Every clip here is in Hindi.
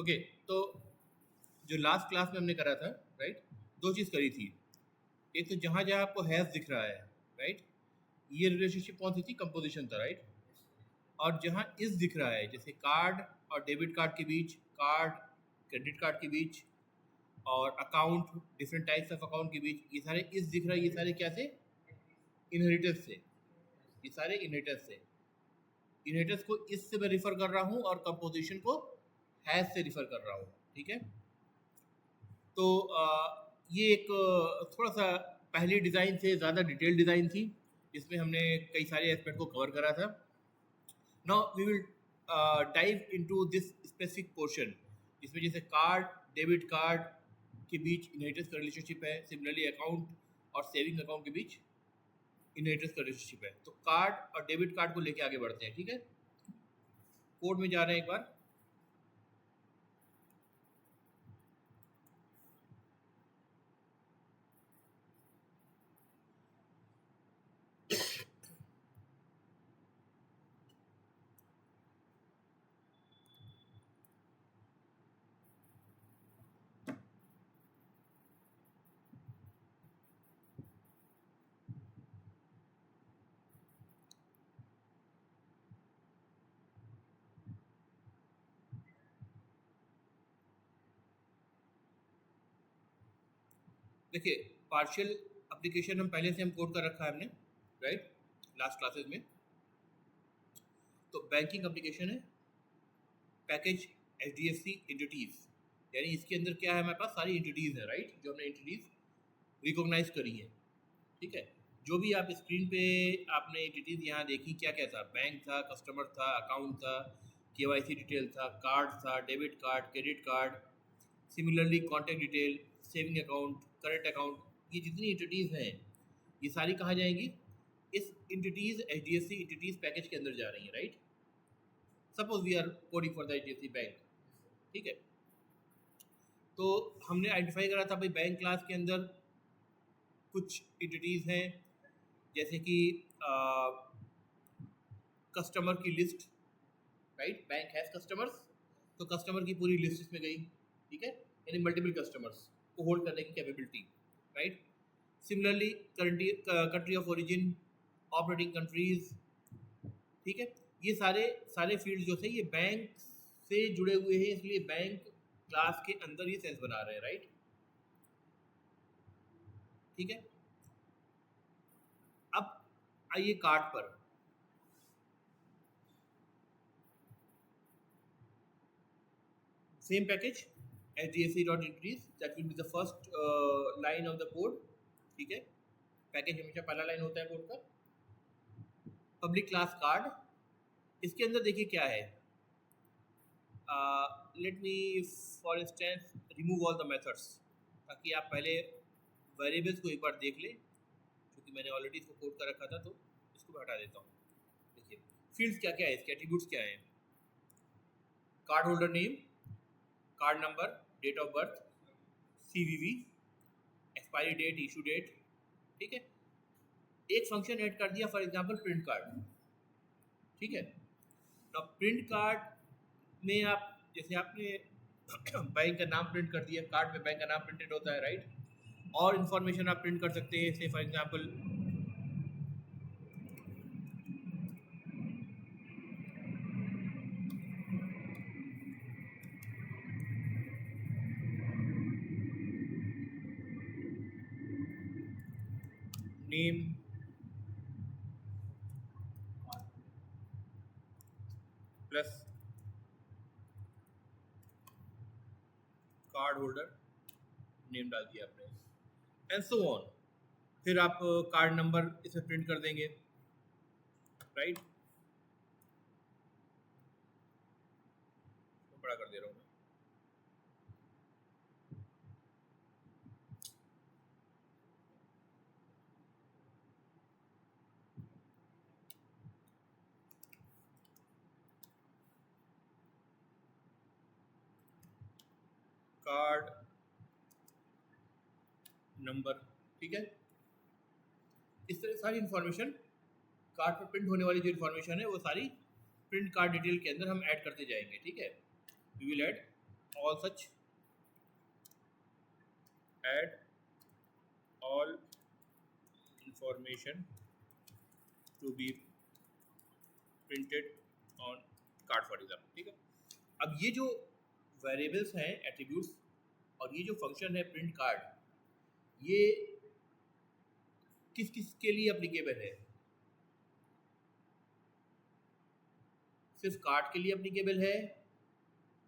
ओके, तो जो लास्ट क्लास में हमने करा था, राइट, दो चीज़ करी थी। एक तो जहाँ जहाँ आपको हैज़ दिख रहा है, राइट, ये रिलेशनशिप कौन सी थी? कंपोजिशन था, राइट। और जहाँ इस दिख रहा है, जैसे कार्ड और डेबिट कार्ड के बीच, कार्ड क्रेडिट कार्ड के बीच, और account, different types of account के बीच, ये सारे इस दिख रहा है, ये सारे क्या से? इनहेरिटेंस से। ये सारे इनहेरिटेंस से। इनहेरिटेंस को इस से मैं रिफर कर रहा हूँ और कंपोजिशन को हैज से रिफर कर रहा हूँ, ठीक है। तो ये एक थोड़ा सा पहली डिज़ाइन से ज़्यादा डिटेल डिज़ाइन थी, इसमें हमने कई सारे एस्पेक्ट को कवर करा था। Now we will dive into this specific portion, इसमें जैसे कार्ड डेबिट कार्ड के बीच इनहेरिटेंस का रिलेशनशिप है, सिमिलरली अकाउंट और सेविंग अकाउंट के बीच इनहेरिटेंस का रिलेशनशिप है। तो कार्ड और डेबिट कार्ड को लेके आगे बढ़ते हैं, ठीक है। कोड में जा रहे हैं एक बार। देखिए, पार्शियल एप्लीकेशन हम पहले से हम कोड कर रखा है हमने, राइट, लास्ट क्लासेस में। तो बैंकिंग एप्लीकेशन है, पैकेज HDFC एंटिटीज, यानी इसके अंदर क्या है, हमारे पास सारी एंटिटीज है, राइट, जो हमने एंटिटीज रिकॉग्नाइज करी है, ठीक है। जो भी आप स्क्रीन पे आपने एंटिटीज यहाँ देखी, क्या क्या था? बैंक था, कस्टमर था, अकाउंट था, KYC डिटेल था, कार्ड था, debit card, credit card, similarly contact detail, saving account, current account, ये जितनी एंटिटीज़ हैं ये सारी कहाँ जाएंगी? इस एंटिटीज़ HDFC एंटिटीज़ पैकेज के अंदर जा रही हैं, right. Suppose we are coding for the HDFC bank, ठीक है। तो हमने आइडेंटिफाई करा था भाई बैंक क्लास के अंदर कुछ एंटिटीज़ हैं, जैसे कि कस्टमर की list, right, bank has customers, तो कस्टमर की पूरी लिस्ट इसमें गई, ठीक है, यानी मल्टीपल कस्टमर्स को होल्ड करने की capability, right. Similarly country of origin, operating countries, ठीक है। ये सारे सारे फील्ड जो थे ये बैंक से जुड़े हुए हैं, इसलिए बैंक क्लास के अंदर ये सेंस बना रहे हैं, राइट, ठीक है। अब आइए कार्ड पर। Same package HDFC.entities, that will be the first line of the code, ठीक है। पैकेज हमेशा पहला लाइन होता है कोड का। पब्लिक क्लास कार्ड, इसके अंदर देखिए क्या है, let me for instance remove all the methods, ताकि आप पहले वेरिएबल्स को एक बार देख लें, क्योंकि मैंने ऑलरेडी इसको कोड कर रखा था, तो इसको मैं हटा देता हूँ। देखिए फील्ड्स क्या क्या है, इसके एट्रीब्यूट्स क्या हैं? Card holder name, card number, date of birth, CVV, expiry date, issue date, ठीक है। एक फंक्शन ऐड कर दिया, फॉर एग्जांपल प्रिंट कार्ड, ठीक है। तो प्रिंट कार्ड में आप जैसे आपने बैंक का नाम प्रिंट कर दिया, कार्ड में बैंक का नाम प्रिंटेड होता है, राइट। और इन्फॉर्मेशन आप प्रिंट कर सकते हैं, जैसे for example name plus card holder name डाल दिया आपने, एंड सो ऑन। फिर आप कार्ड नंबर इसे प्रिंट कर देंगे, राइट। तो बड़ा कर दे रहा हूँ मैं। कार्ड नंबर, ठीक है। इस तरह सारी इंफॉर्मेशन कार्ड पर प्रिंट होने वाली जो इन्फॉर्मेशन है वो सारी प्रिंट कार्ड डिटेल के अंदर हम ऐड करते जाएंगे, ठीक है। We will add all such add all information to be printed on card for example। ठीक है, अब ये जो वेरिएबल्स हैं एट्रीब्यूट्स और ये जो फंक्शन है प्रिंट कार्ड, ये किस किस के लिए अप्लीकेबल है? सिर्फ कार्ड के लिए अप्लीकेबल है,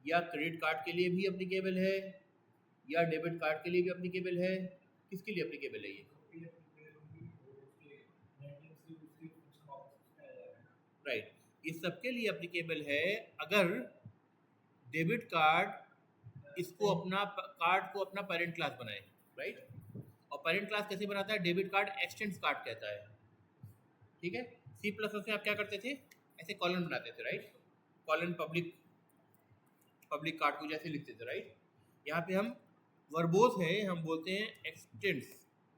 या क्रेडिट कार्ड के लिए भी अप्लीकेबल है, या डेबिट कार्ड के लिए भी अप्लीकेबल है? किसके लिए अप्लीकेबल है ये? राइट, ये सबके लिए अप्लीकेबल है अगर डेबिट कार्ड इसको अपना कार्ड को अपना पेरेंट क्लास बनाए। राइट, और पेरेंट क्लास कैसे बनाता है? डेबिट कार्ड एक्सटेंड्स कार्ड कहता है। ठीक है, सी प्लस प्लस में आप क्या करते थे? ऐसे कॉलन बनाते थे। राइट, कॉलन पब्लिक कार्ड को जैसे लिखते थे। राइट, यहाँ पे हम वर्बोस है, हम बोलते हैं एक्सटेंड्स,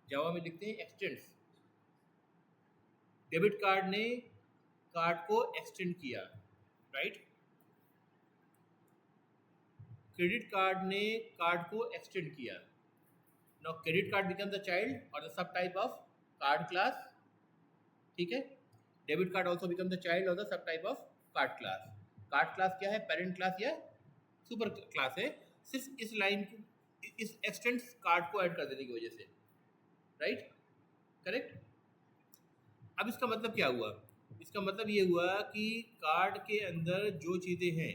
जावा में लिखते हैं एक्सटेंड्स। डेबिट कार्ड ने कार्ड को एक्सटेंड किया। राइट, क्रेडिट कार्ड ने कार्ड को एक्सटेंड किया। Now credit card become the child और the sub type of card class. ठीक है, debit card also become the child और the sub type of card class. Card class क्या है? पेरेंट क्लास या सुपर क्लास है, सिर्फ इस लाइन को, इस एक्सटेंड्स कार्ड को ऐड कर देने की वजह से। Right, correct. अब इसका मतलब क्या हुआ? इसका मतलब ये हुआ कि कार्ड के अंदर जो चीज़ें हैं,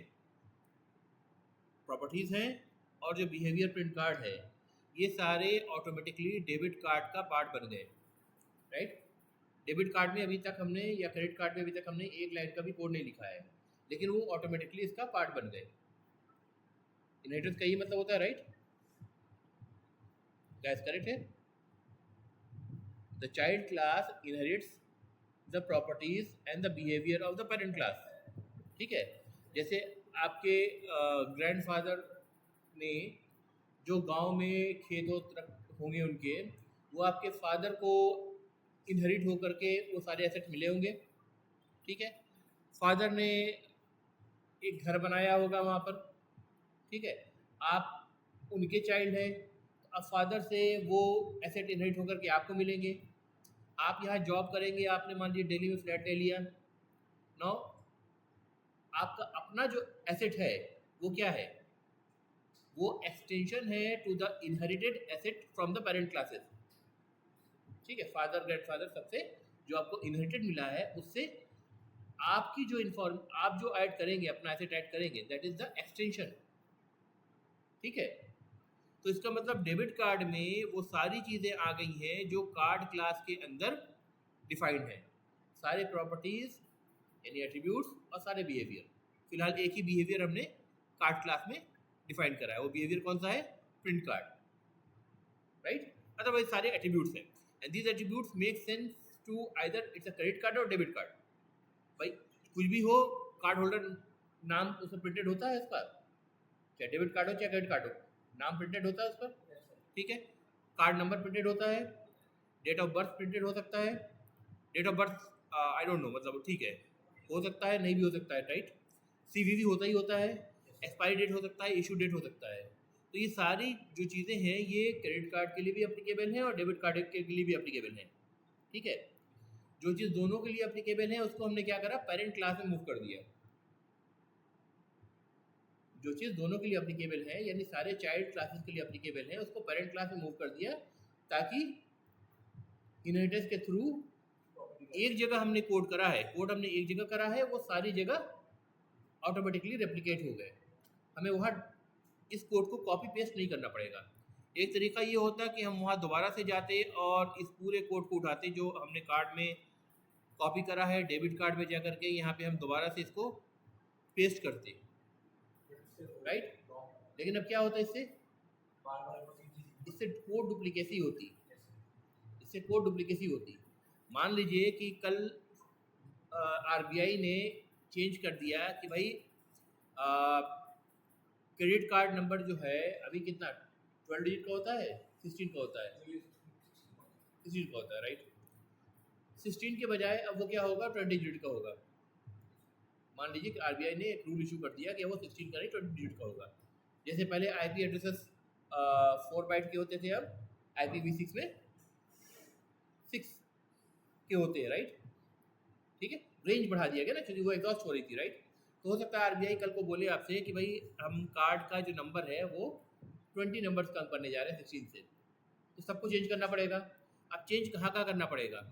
प्रॉपर्टीज़ हैं और जो बिहेवियर प्रिंट कार्ड है, ये सारे ऑटोमेटिकली डेबिट कार्ड का पार्ट बन गए। राइट, डेबिट कार्ड में अभी तक हमने या क्रेडिट कार्ड में अभी तक हमने एक लाइन का भी कोड नहीं लिखा है, लेकिन वो ऑटोमेटिकली इसका पार्ट बन गए। इनहेरिटेंस का ये मतलब होता है। राइट गाइस, करेक्ट है। The child class inherits the properties and the behaviour of the parent class. ठीक है, जैसे आपके ग्रैंडफादर ने जो गांव में खेत होंगे उनके, वो आपके फादर को इनहेरिट होकर के वो सारे एसेट मिले होंगे। ठीक है, फादर ने एक घर बनाया होगा वहाँ पर। ठीक है, आप उनके चाइल्ड हैं, तो अब फादर से वो एसेट इनहेरिट होकर के आपको मिलेंगे। आप यहाँ जॉब करेंगे, आपने मान लीजिए दिल्ली में फ्लैट ले लिया। नो, आपका अपना जो एसेट है वो क्या है? वो एक्सटेंशन है to the inherited asset from the parent classes. ठीक है, फादर ग्रैंडफादर सबसे जो आपको इनहेरिटेड मिला है, उससे आपकी जो आप जो ऐड करेंगे, अपना एसेट ऐड करेंगे, दैट इज द एक्सटेंशन। ठीक है, तो इसका मतलब डेबिट कार्ड में वो सारी चीज़ें आ गई हैं जो कार्ड क्लास के अंदर डिफाइंड है। सारे प्रॉपर्टीज़ यानी एट्रीब्यूट्स और सारे बिहेवियर। फिलहाल एक ही बिहेवियर हमने कार्ड क्लास में डिफाइन करा है, वो बिहेवियर कौन सा है? Print card. राइट, अदरवाइज सारे एट्रीब्यूट्स हैं, and these attributes make sense to either it's a credit card और डेबिट कार्ड। भाई कुछ भी हो, कार्ड होल्डर नाम उसमें प्रिंटेड होता है इसका, चाहे डेबिट कार्ड हो चाहे क्रेडिट कार्ड हो, नाम प्रिंटेड होता है उस पर। ठीक है, कार्ड नंबर प्रिंटेड होता है, डेट ऑफ बर्थ प्रिंटेड हो सकता है। Date of birth I don't know, मतलब ठीक है, हो सकता है, नहीं भी हो सकता है। राइट, सीवीवी होता ही होता है, एक्सपायरी डेट हो सकता है, इशू डेट हो सकता है। तो ये सारी जो चीज़ें हैं ये क्रेडिट कार्ड के लिए भी अप्लीकेबल हैं और डेबिट कार्ड के लिए भी अप्लीकेबल हैं। ठीक है, जो चीज़ दोनों के लिए अप्लीकेबल है उसको हमने क्या करा? पेरेंट क्लास में मूव कर दिया। जो चीज़ दोनों के लिए अप्लीकेबल है, यानी सारे चाइल्ड क्लासेस के लिए अप्लीकेबल है, उसको पेरेंट क्लास में मूव कर दिया, ताकि इनहेरिटेंस के थ्रू एक जगह हमने कोड करा है, कोड हमने एक जगह करा है, वो सारी जगह ऑटोमेटिकली रेप्लिकेट हो गए। हमें वहाँ इस कोड को कॉपी पेस्ट नहीं करना पड़ेगा। एक तरीका ये होता कि हम वहाँ दोबारा से जाते और इस पूरे कोड को उठाते जो हमने कार्ड में कॉपी करा है, डेबिट कार्ड में जा करके यहाँ पे हम दोबारा से इसको पेस्ट करते। राइट, लेकिन अब क्या होता है इससे कोड डुप्लीकेसी होती, इससे कोड डुप्लीकेसी होती। मान लीजिए कि कल आरबीआई ने चेंज कर दिया कि भाई क्रेडिट कार्ड नंबर जो है अभी कितना 12 डिजिट का होता है, 16 का होता है, 16 का होता है। राइट, 16 के बजाय अब वो क्या होगा? 20 डिजिट का होगा। मान लीजिए कि आरबीआई ने एक रूल इशू कर दिया कि वो 16 का नहीं 20 डिजिट का होगा। जैसे पहले आईपी एड्रेसेस 4 बाइट के होते थे, अब IPv6 में 6 के होते हैं, राइट। ठीक है, रेंज बढ़ा दिया गया ना, क्योंकि वो एग्जॉस्ट हो रही थी, राइट। तो हो सकता है आरबीआई कल को बोले आपसे कि भाई हम कार्ड का जो नंबर है वो 20 नंबर्स कम करने जा रहे हैं 16 से, तो सबको चेंज करना पड़ेगा। अब चेंज कहाँ कहाँ करना पड़ेगा,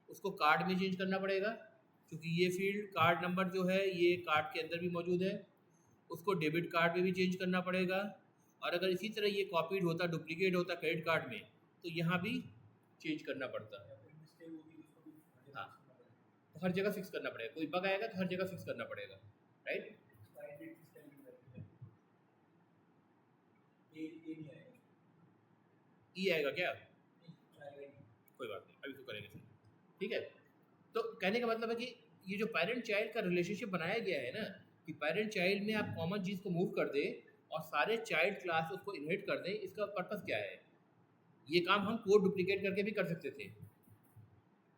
उसको कार्ड में चेंज करना पड़ेगा, क्योंकि ये फील्ड कार्ड नंबर जो है ये कार्ड के अंदर भी मौजूद है। उसको डेबिट कार्ड में भी चेंज करना पड़ेगा, और अगर इसी तरह ये कॉपीड होता, डुप्लीकेट होता क्रेडिट कार्ड में, तो यहाँ भी चेंज करना पड़ता। हाँ, तो हर जगह फिक्स करना पड़ेगा, कोई बग आएगा तो हर जगह फिक्स करना पड़ेगा, राइट। ई आएगा क्या? कोई बात नहीं, अभी तो करेंगे सर। ठीक है, तो कहने का मतलब है कि ये जो पेरेंट चाइल्ड का रिलेशनशिप बनाया गया है ना, कि पेरेंट चाइल्ड में आप कॉमन चीज़ को मूव कर दे और सारे चाइल्ड क्लास उसको इनहेरिट कर दें, इसका पर्पस क्या है? ये काम हम कोड डुप्लीकेट करके भी कर सकते थे,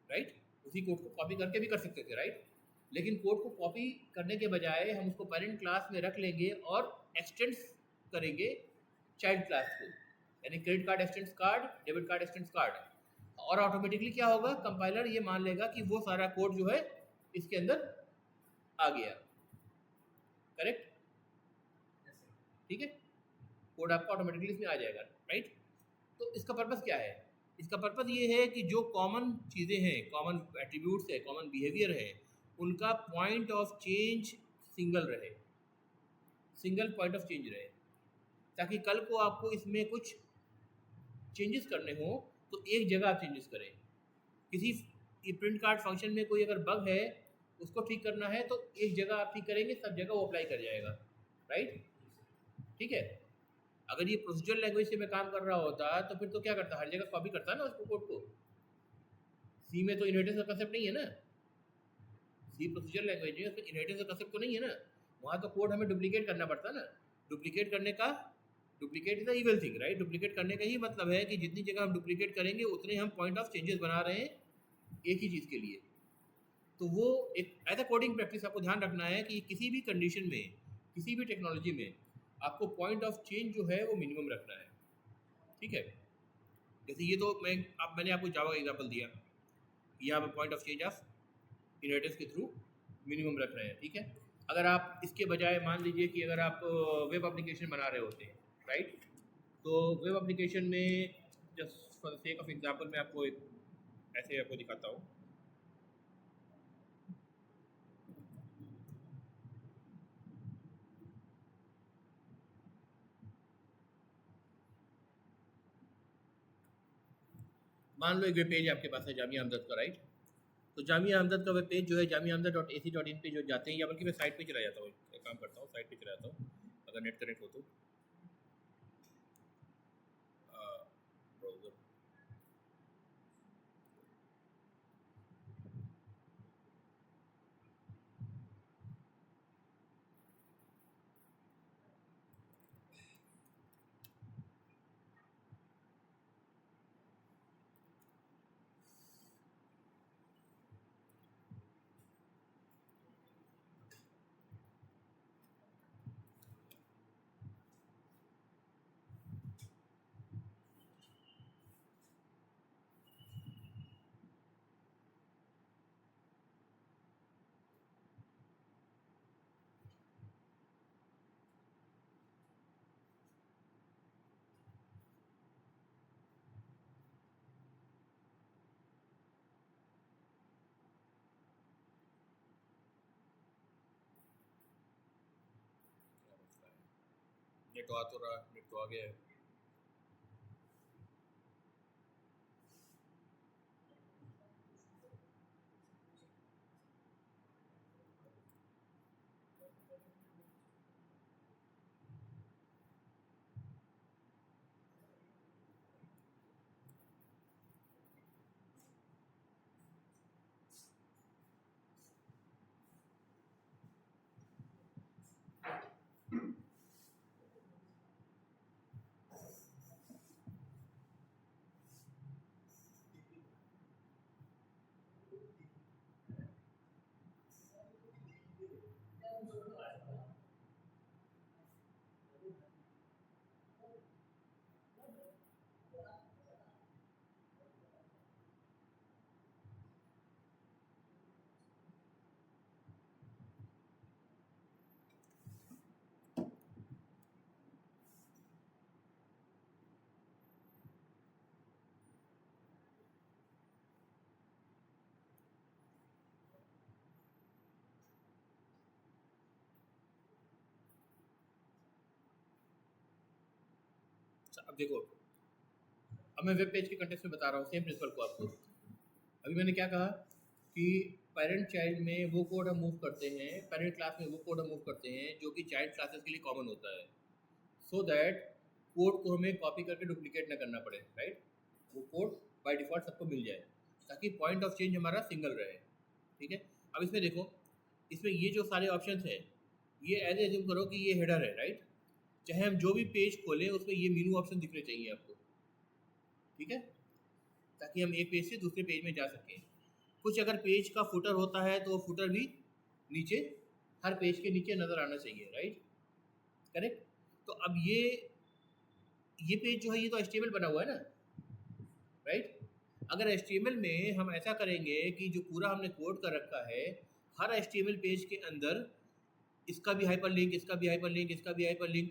राइट। उसी कोड को कॉपी करके भी कर सकते थे, राइट। लेकिन कोड को कॉपी करने के बजाय हम उसको पेरेंट क्लास में रख लेंगे और एक्सटेंड करेंगे चाइल्ड क्लास को, यानी credit card x tends card, debit card x tends card, और ऑटोमेटिकली क्या होगा, कंपाइलर ये मान लेगा कि वो सारा कोड जो है इसके अंदर आ गया, करेक्ट। ठीक है, कोड आपका ऑटोमेटिकली इसमें आ जाएगा, राइट। तो इसका पर्पस क्या है? इसका पर्पस ये है कि जो कॉमन चीज़ें हैं, कॉमन एट्रीब्यूट्स है, कॉमन बिहेवियर है, उनका पॉइंट ऑफ चेंज सिंगल रहे, सिंगल पॉइंट ऑफ चेंज रहे, ताकि कल को आपको इसमें कुछ चेंजेस करने हो तो एक जगह आप चेंजेस करें। किसी प्रिंट कार्ड फंक्शन में कोई अगर बग है, उसको ठीक करना है तो एक जगह आप ठीक करेंगे, सब जगह वो अप्लाई कर जाएगा, राइट। ठीक है, अगर ये प्रोसीजर लैंग्वेज से मैं काम कर रहा होता तो फिर तो क्या करता, हर जगह कॉपी करता ना उसको, कोड को। सी में तो इनहेरिटेंस का कंसेप्ट नहीं है ना, सी प्रोसीजर लैंग्वेज है, उसमें इनहेरिटेंस का कंसेप्ट तो नहीं है ना, वहाँ तो कोड हमें डुप्लीकेट करना पड़ता ना। डुप्लीकेट करने का, duplicate is the evil thing, right. Duplicate करने का ही मतलब है कि जितनी जगह हम डुप्लीकेट करेंगे उतने हम पॉइंट ऑफ चेंजेस बना रहे हैं एक ही चीज़ के लिए। तो वो एक एज अ कोडिंग प्रैक्टिस आपको ध्यान रखना है कि किसी भी कंडीशन में, किसी भी टेक्नोलॉजी में आपको पॉइंट ऑफ चेंज जो है वो मिनिमम रखना है। ठीक है, जैसे ये तो मैंने आपको जावा का एग्जाम्पल दिया, यहाँ पे point of change of inheritance के थ्रू मिनिमम रख रहे हैं। ठीक है, अगर आप इसके बजाय मान लीजिए कि अगर आप वेब एप्लीकेशन बना रहे होते हैं, राइट, तो वेब एप्लीकेशन में just for the sake of example मैं आपको एक ऐसे आपको दिखाता हूँ। मान लो एक वेब पेज आपके पास है जामिया हमदर्द का, राइट। तो जामिया हमदर्द का वेब पेज जो है jamiahamdard.ac.in पे जो जाते हैं, या बल्कि मैं साइट पे चला जाता हूँ, एक काम करता हूँ साइट पे चला जाता हूँ अगर नेट कनेक्ट हो तो। ब्राउज़र, नेट तो आ तो रहा, नेट तो आ गया है। अब देखो, अब मैं वेब पेज के कंटेक्स्ट में बता रहा हूँ सेम प्रिंसिपल को आपको। अभी मैंने क्या कहा कि पेरेंट चाइल्ड में वो कोड हम मूव करते हैं, पेरेंट क्लास में वो कोड हम मूव करते हैं जो कि चाइल्ड क्लासेस के लिए कॉमन होता है, सो दैट कोड को हमें कॉपी करके डुप्लीकेट ना करना पड़े, राइट। वो कोड बाय डिफ़ॉल्ट सबको मिल जाए ताकि पॉइंट ऑफ चेंज हमारा सिंगल रहे, ठीक है। अब इसमें देखो, इसमें ये जो सारे ऑप्शंस हैं, ये एज एज्यूम करो कि ये हेडर है, राइट। चाहे हम जो भी पेज खोलें उसमें ये मेनू ऑप्शन दिखने चाहिए आपको, ठीक है, ताकि हम एक पेज से दूसरे पेज में जा सकें। कुछ अगर पेज का फुटर होता है तो वो फुटर भी नीचे, हर पेज के नीचे नज़र आना चाहिए, राइट, करेक्ट। तो अब ये पेज जो है ये तो HTML बना हुआ है ना, राइट। अगर HTML में हम ऐसा करेंगे कि जो पूरा हमने कोड कर रखा है, हर HTML पेज के अंदर इसका भी हाइपरलिंक, इसका भी हाइपरलिंक, इसका भी हाइपरलिंक,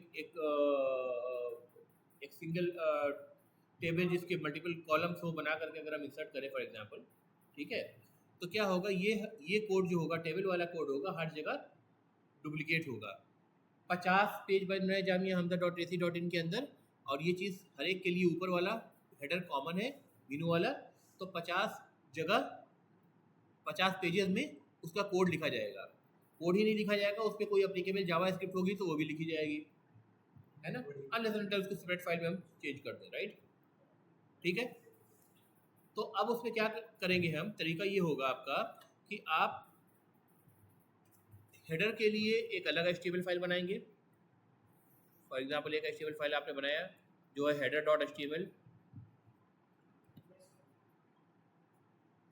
एक सिंगल टेबल जिसके मल्टीपल कॉलम्स हो बना करके अगर हम इंसर्ट करें फॉर एग्जांपल, ठीक है, तो क्या होगा, ये कोड जो होगा, टेबल वाला कोड होगा, हर जगह डुप्लीकेट होगा। 50 पेज बन रहे हैं जामिया हमजा .ac.in के अंदर, और ये चीज़ हर एक के लिए ऊपर वाला हेडर कॉमन है, मेनू वाला, तो 50 जगह 50 पेजेस में उसका कोड लिखा जाएगा। कोड ही नहीं लिखा जाएगा, उस पर कोई एप्लीकेबल जावास्क्रिप्ट होगी तो वो भी लिखी जाएगी, है ना, अनलेस अनटिल उसको सेपरेट फाइल में हम चेंज कर दें, राइट, ठीक है। तो अब उसमें क्या करेंगे हम, तरीका ये होगा आपका कि आप हेडर के लिए एक अलग HTML फाइल बनाएंगे। फॉर एग्जांपल एक HTML फाइल आपने बनाया जो है header.html,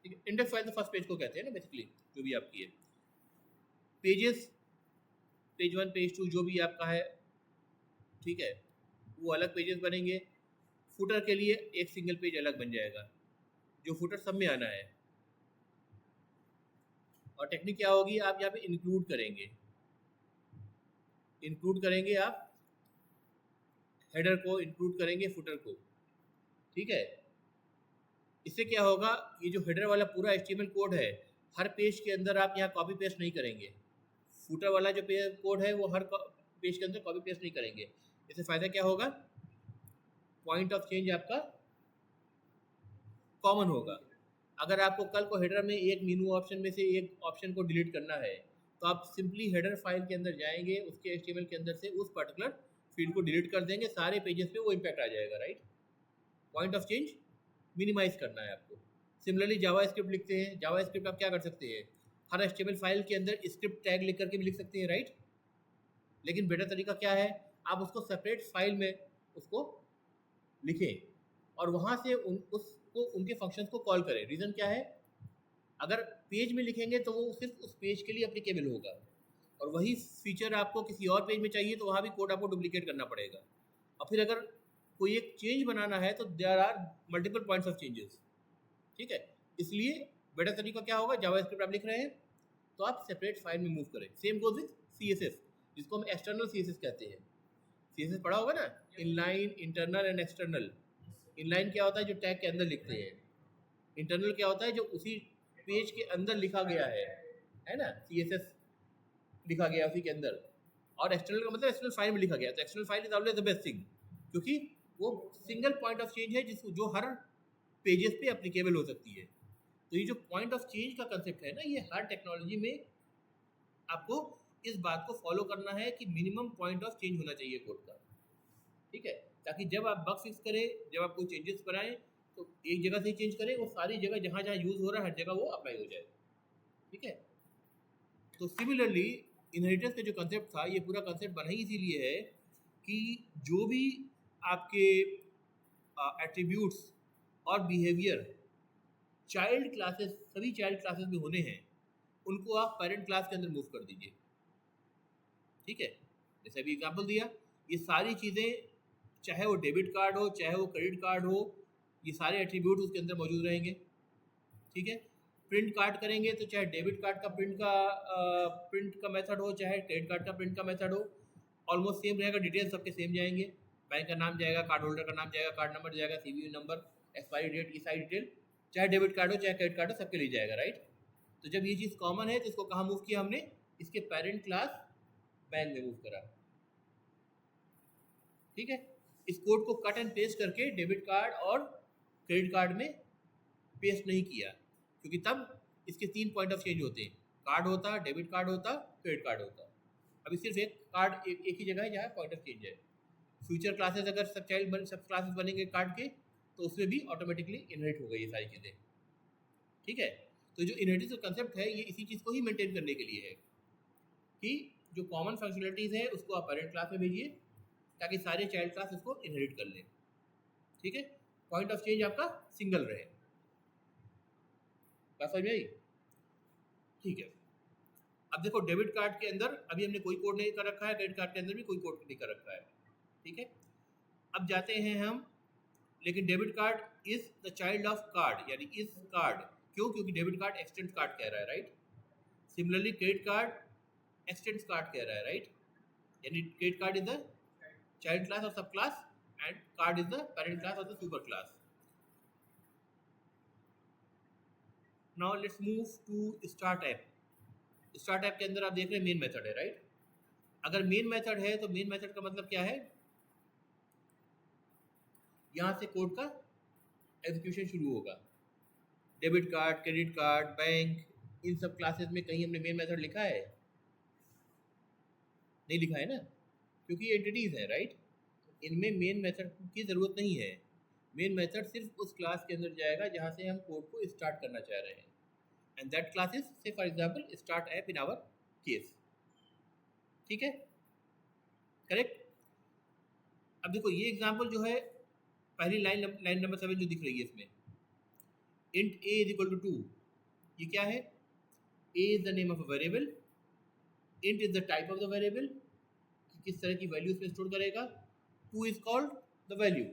ठीक है। इंडेक्स फाइल तो फर्स्ट पेज को कहते हैं ना बेसिकली, जो भी आपकी है। पेजेस, पेज 1 पेज 2 जो भी आपका है, ठीक है, वो अलग पेजेस बनेंगे। फुटर के लिए एक सिंगल पेज अलग बन जाएगा, जो फुटर सब में आना है। और टेक्निक क्या होगी, आप यहाँ पे इंक्लूड करेंगे आप हेडर को, इंक्लूड करेंगे फुटर को, ठीक है। इससे क्या होगा, ये जो हेडर वाला पूरा HTML कोड है, हर पेज के अंदर आप यहाँ कॉपी पेस्ट नहीं करेंगे। फुटर वाला जो कोड है वो हर पेज के अंदर कॉपी पेस्ट नहीं करेंगे। इससे फ़ायदा क्या होगा, पॉइंट ऑफ चेंज आपका कॉमन होगा। अगर आपको कल को हेडर में एक मेनू ऑप्शन में से एक ऑप्शन को डिलीट करना है, तो आप सिंपली हेडर फाइल के अंदर जाएंगे, उसके HTML के अंदर से उस पर्टिकुलर फील्ड को डिलीट कर देंगे, सारे पेजेस पे वो इम्पैक्ट आ जाएगा, right. Point of change minimise करना है आपको। सिमिलरली जावास्क्रिप्ट लिखते हैं, जावास्क्रिप्ट आप क्या कर सकते हैं, हर HTML फाइल के अंदर स्क्रिप्ट टैग लिख करके भी लिख सकते हैं, राइट। लेकिन बेटर तरीका क्या है, आप उसको सेपरेट फाइल में उसको लिखें और वहाँ से उसको, उनके फंक्शंस को कॉल करें। रीज़न क्या है, अगर पेज में लिखेंगे तो वो सिर्फ उस पेज के लिए एप्लीकेबल होगा, और वही फीचर आपको किसी और पेज में चाहिए तो वहाँ भी कोड आपको डुप्लीकेट करना पड़ेगा। और फिर अगर कोई एक चेंज बनाना है तो there are multiple points of changes, ठीक है। इसलिए बेटर तरीका क्या होगा, जावास्क्रिप्ट आप लिख रहे हैं तो आप सेपरेट फाइल में मूव करें। सेम गोज विथ CSS, जिसको हम एक्सटर्नल CSS कहते हैं। CSS पढ़ा होगा ना, inline, internal and external. Inline क्या होता है, जो टैग के अंदर लिखते हैं। इंटरनल क्या होता है, जो उसी पेज के अंदर लिखा गया है ना, CSS लिखा गया उसी के अंदर। और एक्सटर्नल का मतलब एक्सटर्नल फाइल में लिखा गया, तो external file is always the best thing, क्योंकि वो सिंगल पॉइंट ऑफ चेंज है जो हर पेजेस पे एप्लीकेबल हो सकती है। तो ये जो पॉइंट ऑफ चेंज का कंसेप्ट है ना, ये हर टेक्नोलॉजी में आपको इस बात को फॉलो करना है कि मिनिमम पॉइंट ऑफ चेंज होना चाहिए कोड का, ठीक है, ताकि जब आप बग फिक्स करें, जब आप कोई चेंजेस बनाएं तो एक जगह से ही चेंज करें, वो सारी जगह जहाँ जहाँ यूज़ हो रहा है हर जगह वो अप्लाई हो जाए, ठीक है। तो सिमिलरली इनहेरिटेंस का जो कंसेप्ट था, ये पूरा कंसेप्ट बना ही इसीलिए है कि जो भी आपके एट्रीब्यूट्स और बिहेवियर चाइल्ड क्लासेस, सभी चाइल्ड क्लासेस में होने हैं, उनको आप पेरेंट क्लास के अंदर मूव कर दीजिए, ठीक है। जैसे अभी एग्जांपल दिया, ये सारी चीज़ें, चाहे वो डेबिट कार्ड हो, चाहे वो क्रेडिट कार्ड हो, ये सारे एट्रीब्यूट उसके अंदर मौजूद रहेंगे, ठीक है। प्रिंट कार्ड करेंगे तो चाहे डेबिट कार्ड का प्रिंट का मेथड हो, चाहे क्रेडिट कार्ड का प्रिंट का मेथड हो, ऑलमोस्ट सेम रहेगा, डिटेल्स सबके सेम जाएंगे। बैंक का नाम जाएगा, कार्ड होल्डर का नाम जाएगा, कार्ड नंबर जाएगा, CVV नंबर, एक्सपायरी डेट, ये सारी डिटेल, चाहे डेबिट कार्ड हो चाहे क्रेडिट कार्ड हो, सबके लिए जाएगा, राइट। तो जब ये चीज़ कॉमन है तो इसको कहाँ मूव किया हमने, इसके पेरेंट क्लास बैंक में मूव करा, ठीक है। इस कोड को कट एंड पेस्ट करके डेबिट कार्ड और क्रेडिट कार्ड में पेस्ट नहीं किया, क्योंकि तब इसके 3 पॉइंट ऑफ चेंज होते हैं, कार्ड होता, डेबिट कार्ड होता, क्रेडिट कार्ड होता। अभी सिर्फ एक कार्ड एक ही जगह है जहाँ पॉइंट ऑफ चेंज है। फ्यूचर क्लासेस अगर सब क्लासेस बनेंगे कार्ड के, तो उसमें भी ऑटोमेटिकली इनहेरिट हो गई ये सारी चीज़ें। ठीक है, तो जो इनहेरिटेंस का कंसेप्ट है ये इसी चीज़ को ही मेंटेन करने के लिए है कि जो कॉमन फंक्शनलिटीज़ है उसको आप पेरेंट क्लास में भेजिए ताकि सारे चाइल्ड क्लास उसको इनहेरिट कर लें। ठीक है, पॉइंट ऑफ चेंज आपका सिंगल रहे। बात समझ में आई? ठीक है, अब देखो डेबिट कार्ड के अंदर अभी हमने कोई कोड नहीं कर रखा है, क्रेडिट कार्ड के अंदर भी कोई कोड नहीं कर रखा है। ठीक है, अब जाते हैं हम, लेकिन debit card is the child of card, यानी इस कार्ड, क्यों? क्योंकि डेबिट कार्ड एक्सटेंड कार्ड कह रहा है, right. Similarly credit card extend card कह रहा है, राइट, यानी credit card is the child class और sub class and card is the parent class और the super class. Now let's move to start app. Start app के अंदर आप देख रहे हैं मेन मेथड है, राइट। अगर मेन मेथड है तो मेन मेथड का मतलब क्या है? यहाँ से कोड का एग्जीक्यूशन शुरू होगा। Debit card, credit card, bank, इन सब क्लासेस में कहीं हमने मेन मेथड लिखा है? नहीं लिखा है ना, क्योंकि ये एंटिटीज है, राइट। इनमें मेन मेथड की ज़रूरत नहीं है। मेन मेथड सिर्फ उस क्लास के अंदर जाएगा जहाँ से हम कोड को स्टार्ट करना चाह रहे हैं, and that class is say for example start app in our case. ठीक है, करेक्ट। अब देखो ये एग्जाम्पल जो है, पहली लाइन नंबर 7 जो दिख रही है इसमें, int a is equal to 2, ये क्या है? a is the name of a variable, int is the type of the variable, किस तरह की वैल्यू इसमें स्टोर करेगा, 2 इज कॉल्ड द वैल्यू।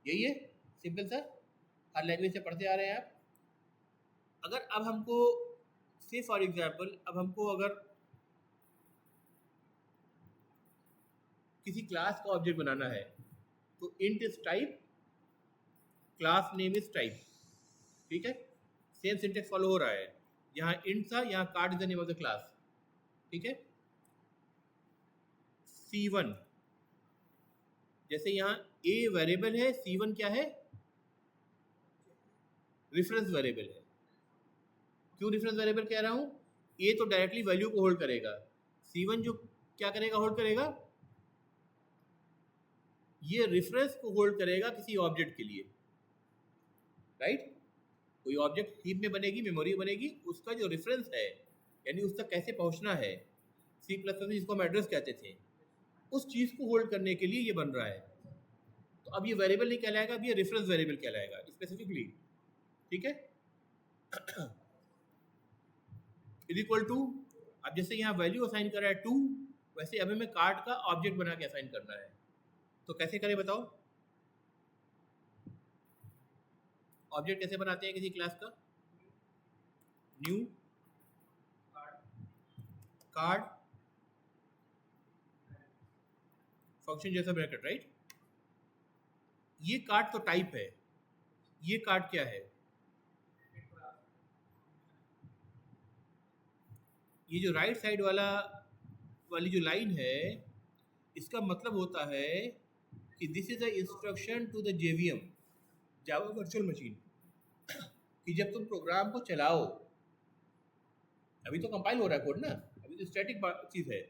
यही है, सिंपल सा, हर लैंग्वेज से पढ़ते आ रहे हैं आप। अगर अब हमको से फॉर एग्जाम्पल अब हमको अगर किसी क्लास का ऑब्जेक्ट बनाना है तो int is type, class name is type. ठीक है, सेम सिंटेक्स फॉलो हो रहा है, यहाँ इंट था, यहाँ card is the name of the class. ठीक है, C1 जैसे यहाँ a वेरिएबल है, C1 क्या है? रेफरेंस वेरिएबल है। क्यों रेफरेंस वेरिएबल कह रहा हूँ? a तो डायरेक्टली वैल्यू को होल्ड करेगा, C1 जो क्या करेगा? होल्ड करेगा, ये रेफरेंस को होल्ड करेगा किसी ऑब्जेक्ट के लिए, राइट। कोई ऑब्जेक्ट हीप में बनेगी, मेमोरी बनेगी, उसका जो रेफरेंस है, यानी उस तक कैसे पहुंचना है, C++ में जिसको हम एड्रेस कहते थे, उस चीज़ को होल्ड करने के लिए ये बन रहा है। तो अब ये वेरिएबल नहीं कहलाएगा, अब ये रेफरेंस वेरिएबल कहलाएगा स्पेसिफिकली। ठीक है, इज इक्वल टू, अब जैसे यहाँ वैल्यू असाइन कर रहा है 2, वैसे अब हमें कार्ड का ऑब्जेक्ट बना के असाइन करना है। तो कैसे करें बताओ? ऑब्जेक्ट कैसे बनाते हैं किसी क्लास का? न्यू कार्ड फंक्शन जैसा ब्रैकेट, राइट। ये कार्ड तो टाइप है, ये कार्ड क्या है? ये जो राइट साइड वाली जो लाइन है, इसका मतलब होता है कि this is the instruction to the JVM, Java virtual machine, कि जब तुम प्रोग्राम को चलाओ, अभी तो कंपाइल हो रहा है कोड ना, अभी तो स्टैटिक चीज़ है,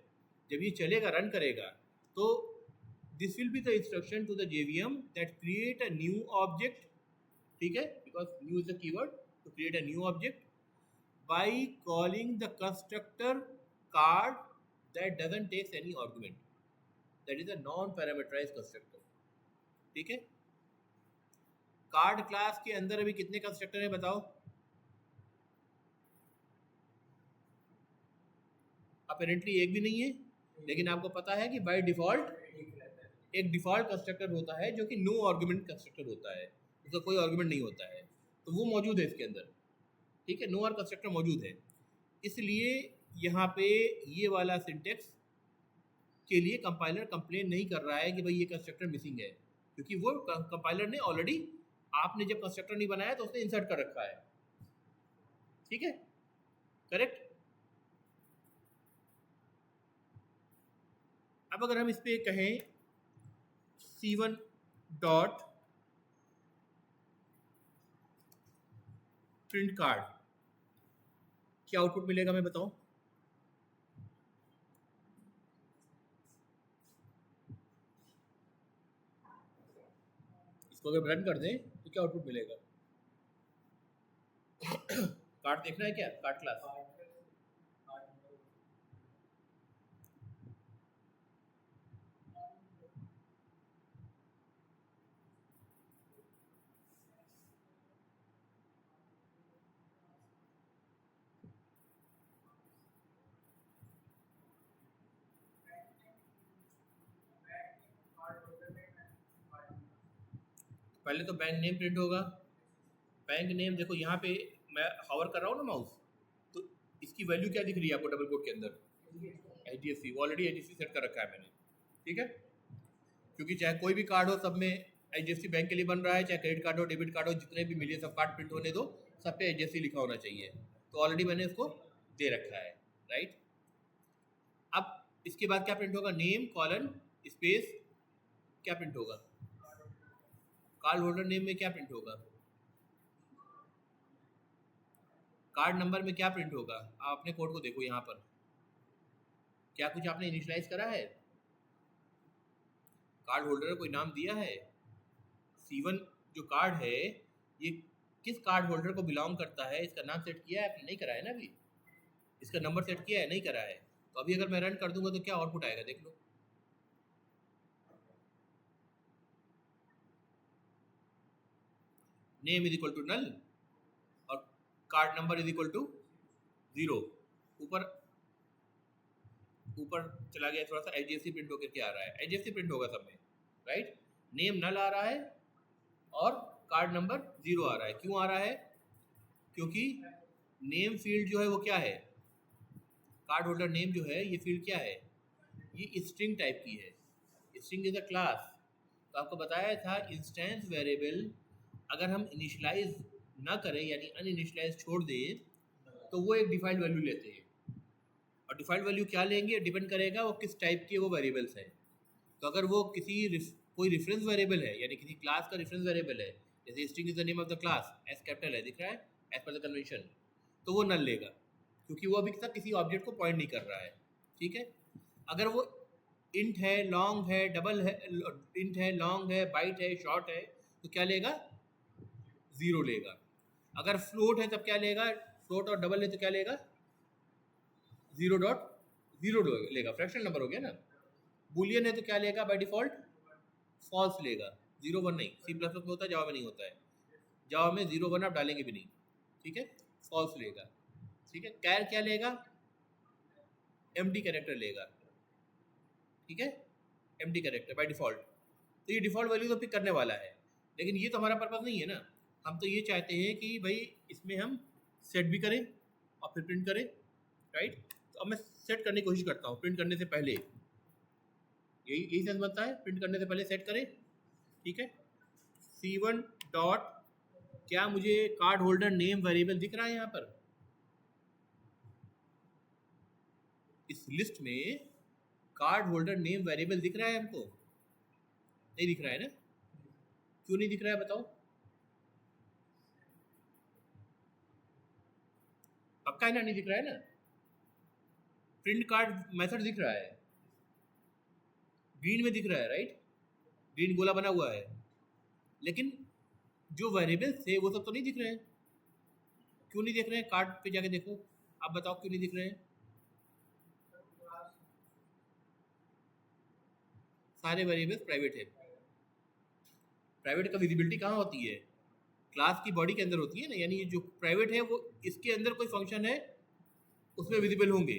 जब ये चलेगा, रन करेगा, तो this will be the instruction to the JVM that create a new object. ठीक है, because new is the keyword, to create a new object by calling the constructor card that doesn't take any argument, that is a non-parameterized constructor। ठीक है, कार्ड क्लास के अंदर अभी कितने कंस्ट्रक्टर हैं बताओ? अपेरेंटली एक भी नहीं है, लेकिन आपको पता है कि बाय डिफॉल्ट एक डिफॉल्ट कंस्ट्रक्टर होता है जो कि नो आर्गुमेंट कंस्ट्रक्टर होता है, उसका कोई आर्गुमेंट नहीं होता है, तो वो मौजूद है इसके अंदर। ठीक है, नो आर कंस्ट्रक्टर मौजूद है, इसलिए यहाँ पे ये वाला सिंटेक्स के लिए कंपाइलर कंप्लेन नहीं कर रहा है कि भाई ये कंस्ट्रक्टर मिसिंग है, क्योंकि वो कंपाइलर ने ऑलरेडी, आपने जब कंस्ट्रक्टर नहीं बनाया तो उसने इंसर्ट कर रखा है। ठीक है, करेक्ट। अब अगर हम इस पे कहें C1 डॉट प्रिंट कार्ड, क्या आउटपुट मिलेगा मैं बताऊं? इसको अगर रन कर दें तो क्या आउटपुट मिलेगा? कार्ड देखना है क्या? कार्ड क्लास पहले तो बैंक नेम प्रिंट होगा। बैंक नेम देखो यहाँ पे मैं हॉवर कर रहा हूँ ना माउस, तो इसकी वैल्यू क्या दिख रही है आपको डबल कोट के अंदर? HDFC, वो ऑलरेडी HDFC सेट कर रखा है मैंने, ठीक है? क्योंकि चाहे कोई भी कार्ड हो सब में HDFC बैंक के लिए बन रहा है, चाहे क्रेडिट कार्ड हो डेबिट कार्ड हो, जितने भी मिलिए सब कार्ड प्रिंट होने दो, सब पे HDFC लिखा होना चाहिए। तो ऑलरेडी मैंने इसको दे रखा है, राइट? अब इसके बाद क्या प्रिंट होगा? नेम कॉलन स्पेस, क्या प्रिंट होगा? कार्ड होल्डर नेम में क्या प्रिंट होगा? कार्ड नंबर में क्या प्रिंट होगा? आप अपने कोड को देखो यहाँ पर, क्या कुछ आपने इनिशियलाइज करा है? कार्ड होल्डर कोई नाम दिया है? C1 जो कार्ड है ये किस कार्ड होल्डर को बिलोंग करता है, इसका नाम सेट किया है आपने? नहीं करा है ना अभी। इसका नंबर सेट किया है? नहीं करा है। तो अभी अगर मैं रन कर दूंगा तो क्या आउटपुट आएगा देख लो। Name is equal to null और card number is equal to 0। ऊपर ऊपर चला गया थोड़ा सा, HDFC प्रिंट होकर क्या आ रहा है? HDFC प्रिंट होगा सब में, राइट? नेम नल आ रहा है और कार्ड नंबर 0 आ रहा है। क्यों आ रहा है? क्योंकि नेम फील्ड जो है वो क्या है? कार्ड होल्डर नेम जो है ये फील्ड क्या है? ये स्ट्रिंग टाइप की है। String is a class. तो आपको बताया था इंस्टेंस वेरिएबल अगर हम इनिशियलाइज ना करें यानी अनइनिशियलाइज छोड़ दें तो वो एक डिफाइंड वैल्यू लेते हैं। और डिफाइंड वैल्यू क्या लेंगे डिपेंड करेगा वो किस टाइप के वो वेरिएबल्स हैं। तो अगर वो कोई रेफरेंस वेरिएबल है यानी किसी क्लास का रेफरेंस वेरिएबल है, जैसे string is the name of the class, S capital है दिख रहा है एज पर द कन्वेंशन, तो वो नल लेगा क्योंकि वो अभी तक किसी ऑब्जेक्ट को पॉइंट नहीं कर रहा है, ठीक है? अगर वो इंट है, लॉन्ग है, डबल है, इंट है, लॉन्ग है, बाइट है, शॉर्ट है, तो क्या लेगा? 0 लेगा। अगर फ्लोट है तब क्या लेगा? फ्लोट और डबल है तो क्या लेगा? 0.0 लेगा, फ्रैक्शनल नंबर हो गया ना। बुलियन है तो क्या लेगा बाय डिफॉल्ट? फॉल्स लेगा, 0 1 नहीं। C++ में होता है, जावा में नहीं होता है। जावा में 0 1 आप डालेंगे भी नहीं, ठीक है? फॉल्स लेगा, ठीक है? कैर क्या लेगा? एम्प्टी कैरेक्टर लेगा, ठीक है? Empty character by default. तो ये डिफॉल्ट वैल्यू तो पिक करने वाला है, लेकिन ये तो हमारा पर्पज नहीं है ना। हम तो ये चाहते हैं कि भाई इसमें हम सेट भी करें और फिर प्रिंट करें, राइट? तो अब मैं सेट करने की कोशिश करता हूँ प्रिंट करने से पहले। यही सेंस बनता है, प्रिंट करने से पहले सेट करें, ठीक है? C1 डॉट, क्या मुझे कार्ड होल्डर नेम वेरिएबल दिख रहा है यहाँ पर? इस लिस्ट में कार्ड होल्डर नेम वेरिएबल दिख रहा है हमको? नहीं दिख रहा है ना? क्यों नहीं दिख रहा है बताओ? पक्का है ना? नहीं दिख रहा है ना? प्रिंट कार्ड मेथड दिख रहा है, ग्रीन में दिख रहा है, राइट? ग्रीन गोला बना हुआ है, लेकिन जो वेरिएबल्स थे वो सब तो नहीं दिख रहे हैं। क्यों नहीं दिख रहे हैं? कार्ड पे जाके देखो, आप बताओ क्यों नहीं दिख रहे हैं? सारे वेरिएबल्स प्राइवेट है। प्राइवेट का विजिबिलिटी कहाँ होती है? क्लास की बॉडी के अंदर होती है ना, यानी जो प्राइवेट है वो इसके अंदर कोई फंक्शन है उसमें विजिबल होंगे।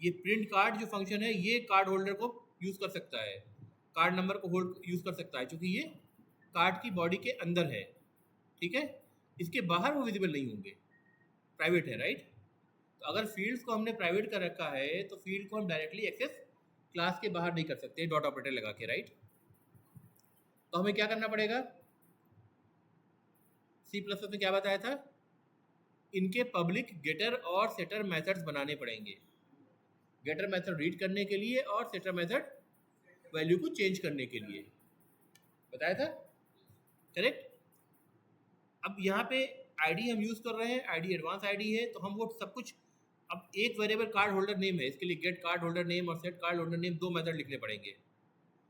ये प्रिंट कार्ड जो फंक्शन है ये कार्ड होल्डर को यूज़ कर सकता है, कार्ड नंबर को होल्ड यूज़ कर सकता है, क्योंकि ये कार्ड की बॉडी के अंदर है, ठीक है? इसके बाहर वो विजिबल नहीं होंगे, प्राइवेट है, राइट? तो अगर फील्ड्स को हमने प्राइवेट कर रखा है तो फील्ड को हम डायरेक्टली एक्सेस क्लास के बाहर नहीं कर सकते डॉट ऑपरेटर लगा के, राइट? तो हमें क्या करना पड़ेगा? C++ में क्या बताया था? इनके पब्लिक गेटर और सेटर मेथड्स बनाने पड़ेंगे। गेटर मेथड रीड करने के लिए और सेटर मेथड वैल्यू को चेंज करने के लिए। बताया था, करेक्ट। अब यहाँ पे आईडी हम यूज़ कर रहे हैं, आईडी एडवांस आईडी है, तो हम वो सब कुछ, अब एक वेरिएबल कार्ड होल्डर नेम है, इसके लिए गेट कार्ड होल्डर नेम और set card holder name 2 method लिखने पड़ेंगे,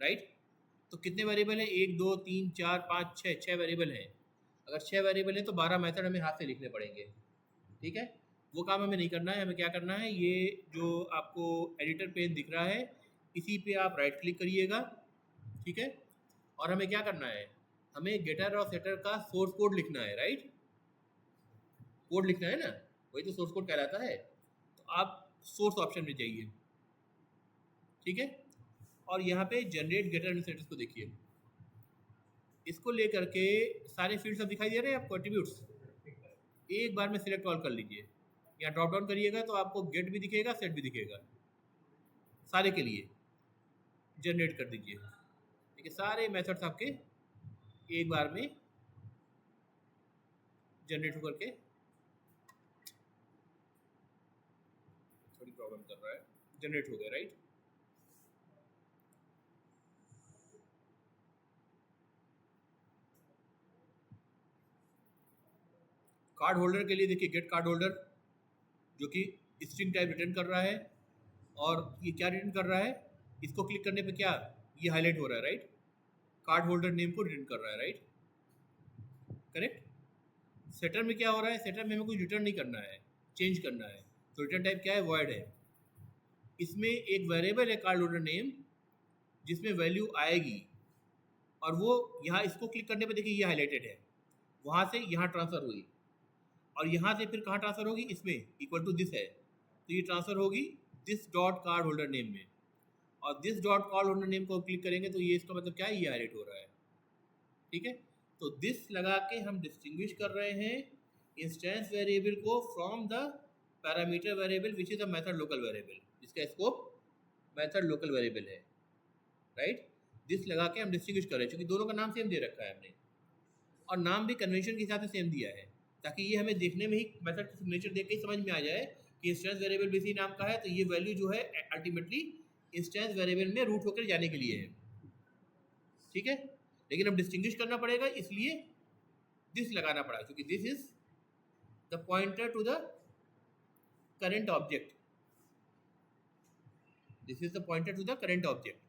राइट। तो कितने वेरिएबल हैं, 1 2 3 4 5 6, 6 वेरिएबल हैं। अगर 6 वेरिएबल हैं तो 12 मेथड हमें हाथ से लिखने पड़ेंगे, ठीक है। वो काम हमें नहीं करना है, हमें क्या करना है, ये जो आपको एडिटर पेज दिख रहा है इसी पे आप राइट क्लिक करिएगा, ठीक है। और हमें क्या करना है, हमें गेटर और सेटर का सोर्स कोड लिखना है, राइट। कोड लिखना है ना, वही तो सोर्स कोड कहलाता है। तो आप सोर्स ऑप्शन में जाइए, ठीक है। और यहाँ पे जनरेट गेटर एंड सेटर्स को देखिए, इसको लेकर के सारे फील्ड्स अब दिखाई दे रहे हैं आपको, एट्रीब्यूट्स एक बार में सिलेक्ट ऑल कर लीजिए। यहाँ ड्रॉप डाउन करिएगा तो आपको गेट भी दिखेगा, सेट भी दिखेगा, सारे के लिए जनरेट कर दीजिए, ठीक है। सारे मेथड्स आपके एक बार में जनरेट होकर के, थोड़ी प्रॉब्लम कर रहा है, जनरेट हो गया, राइट। कार्ड होल्डर के लिए देखिए, गेट कार्ड होल्डर जो कि स्ट्रिंग टाइप रिटर्न कर रहा है, और ये क्या रिटर्न कर रहा है, इसको क्लिक करने पे क्या ये हाईलाइट हो रहा है, राइट। कार्ड होल्डर नेम को रिटर्न कर रहा है, राइट, करेक्ट। सेटर में क्या हो रहा है, सेटर में हमें कुछ रिटर्न नहीं करना है, चेंज करना है, तो रिटर्न टाइप क्या है, वॉइड है। इसमें एक वेरिएबल है कार्ड होल्डर नेम जिसमें वैल्यू आएगी, और वो यहाँ इसको क्लिक करने पे देखिए ये हाईलाइटेड है, वहाँ से यहाँ ट्रांसफ़र हुई, और यहाँ से फिर कहाँ ट्रांसफ़र होगी, इसमें इक्वल टू दिस है, तो ये ट्रांसफ़र होगी this dot card holder name में, और this dot card holder name को क्लिक करेंगे तो ये इसका मतलब क्या है, ये हाईलाइट हो रहा है, ठीक है। तो दिस लगा के हम डिस्टिंग्विश कर रहे हैं इंस्टेंस वेरिएबल को from the parameter variable which is a method local variable, जिसका स्कोप मेथड लोकल वेरिएबल है, राइट। दिस लगा के हम डिस्टिंग्विश कर रहे हैं, क्योंकि दोनों का नाम सेम दे रखा है हमने, और नाम भी कन्वेंशन के हिसाब से सेम दिया है, ताकि ये हमें देखने में ही मेथड सिग्नेचर देख के ही समझ में आ जाए कि इंस्टेंस वेरिएबल भी इसी नाम का है, तो ये वैल्यू जो है अल्टीमेटली इंस्टेंस वेरिएबल में रूट होकर जाने के लिए है, ठीक है। लेकिन अब डिस्टिंग्विश करना पड़ेगा, इसलिए दिस लगाना पड़ा, क्योंकि this is the pointer to the current object, this is the pointer to the current object,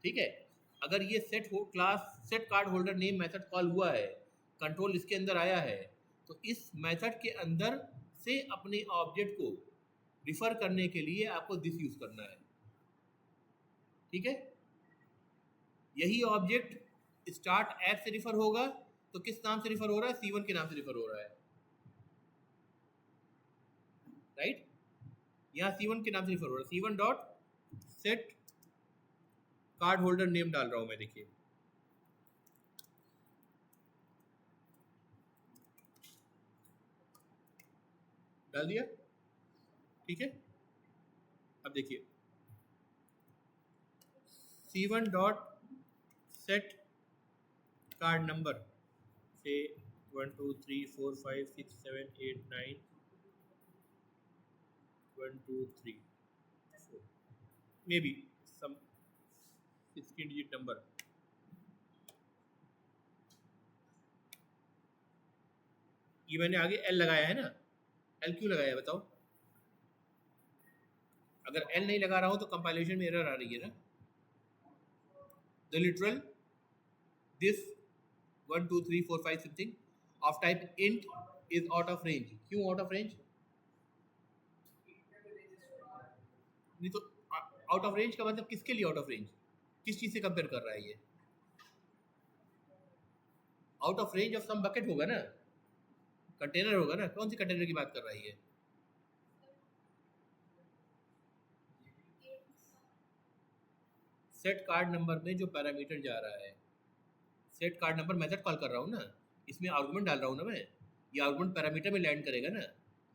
ठीक है। अगर ये सेट हो class set card holder name method call हुआ है, कंट्रोल इसके अंदर आया है, तो इस मेथड के अंदर से अपने ऑब्जेक्ट को रिफर करने के लिए आपको दिस यूज करना है, ठीक है। यही ऑब्जेक्ट स्टार्ट ऐप से रिफर होगा, तो किस नाम से रिफर हो रहा है, C1 के नाम से रिफर हो रहा है, राइट। यहाँ C1 के नाम से रिफर हो रहा है, C1 dot set card holder name डाल रहा हूं मैं, देखिए डाल दिया, ठीक है। अब देखिए C1 dot set card number से 1 2 3 4 5 6 7 8 9 1 2 3 4 maybe some 16 digit number, ये मैंने आगे L लगाया है ना, L क्यों लगाया है बताओ, अगर L नहीं लगा रहा हो तो कंपाइलेशन में एरर आ रही है ना। The literal this 1 2 3 4 5 something of type int is out of range, क्यों आउट ऑफ रेंज, नहीं तो आउट ऑफ रेंज का मतलब किसके लिए आउट ऑफ रेंज, किस चीज़ से कंपेयर कर रहा है ये, out of range of some bucket होगा ना, कंटेनर होगा ना, कौन सी कंटेनर की बात कर रहा है ये, सेट कार्ड नंबर में जो पैरामीटर जा रहा है, set card number method call कर रहा हूँ ना, इसमें आर्गुमेंट डाल रहा हूँ ना मैं, ये आर्गुमेंट पैरामीटर में लैंड करेगा ना,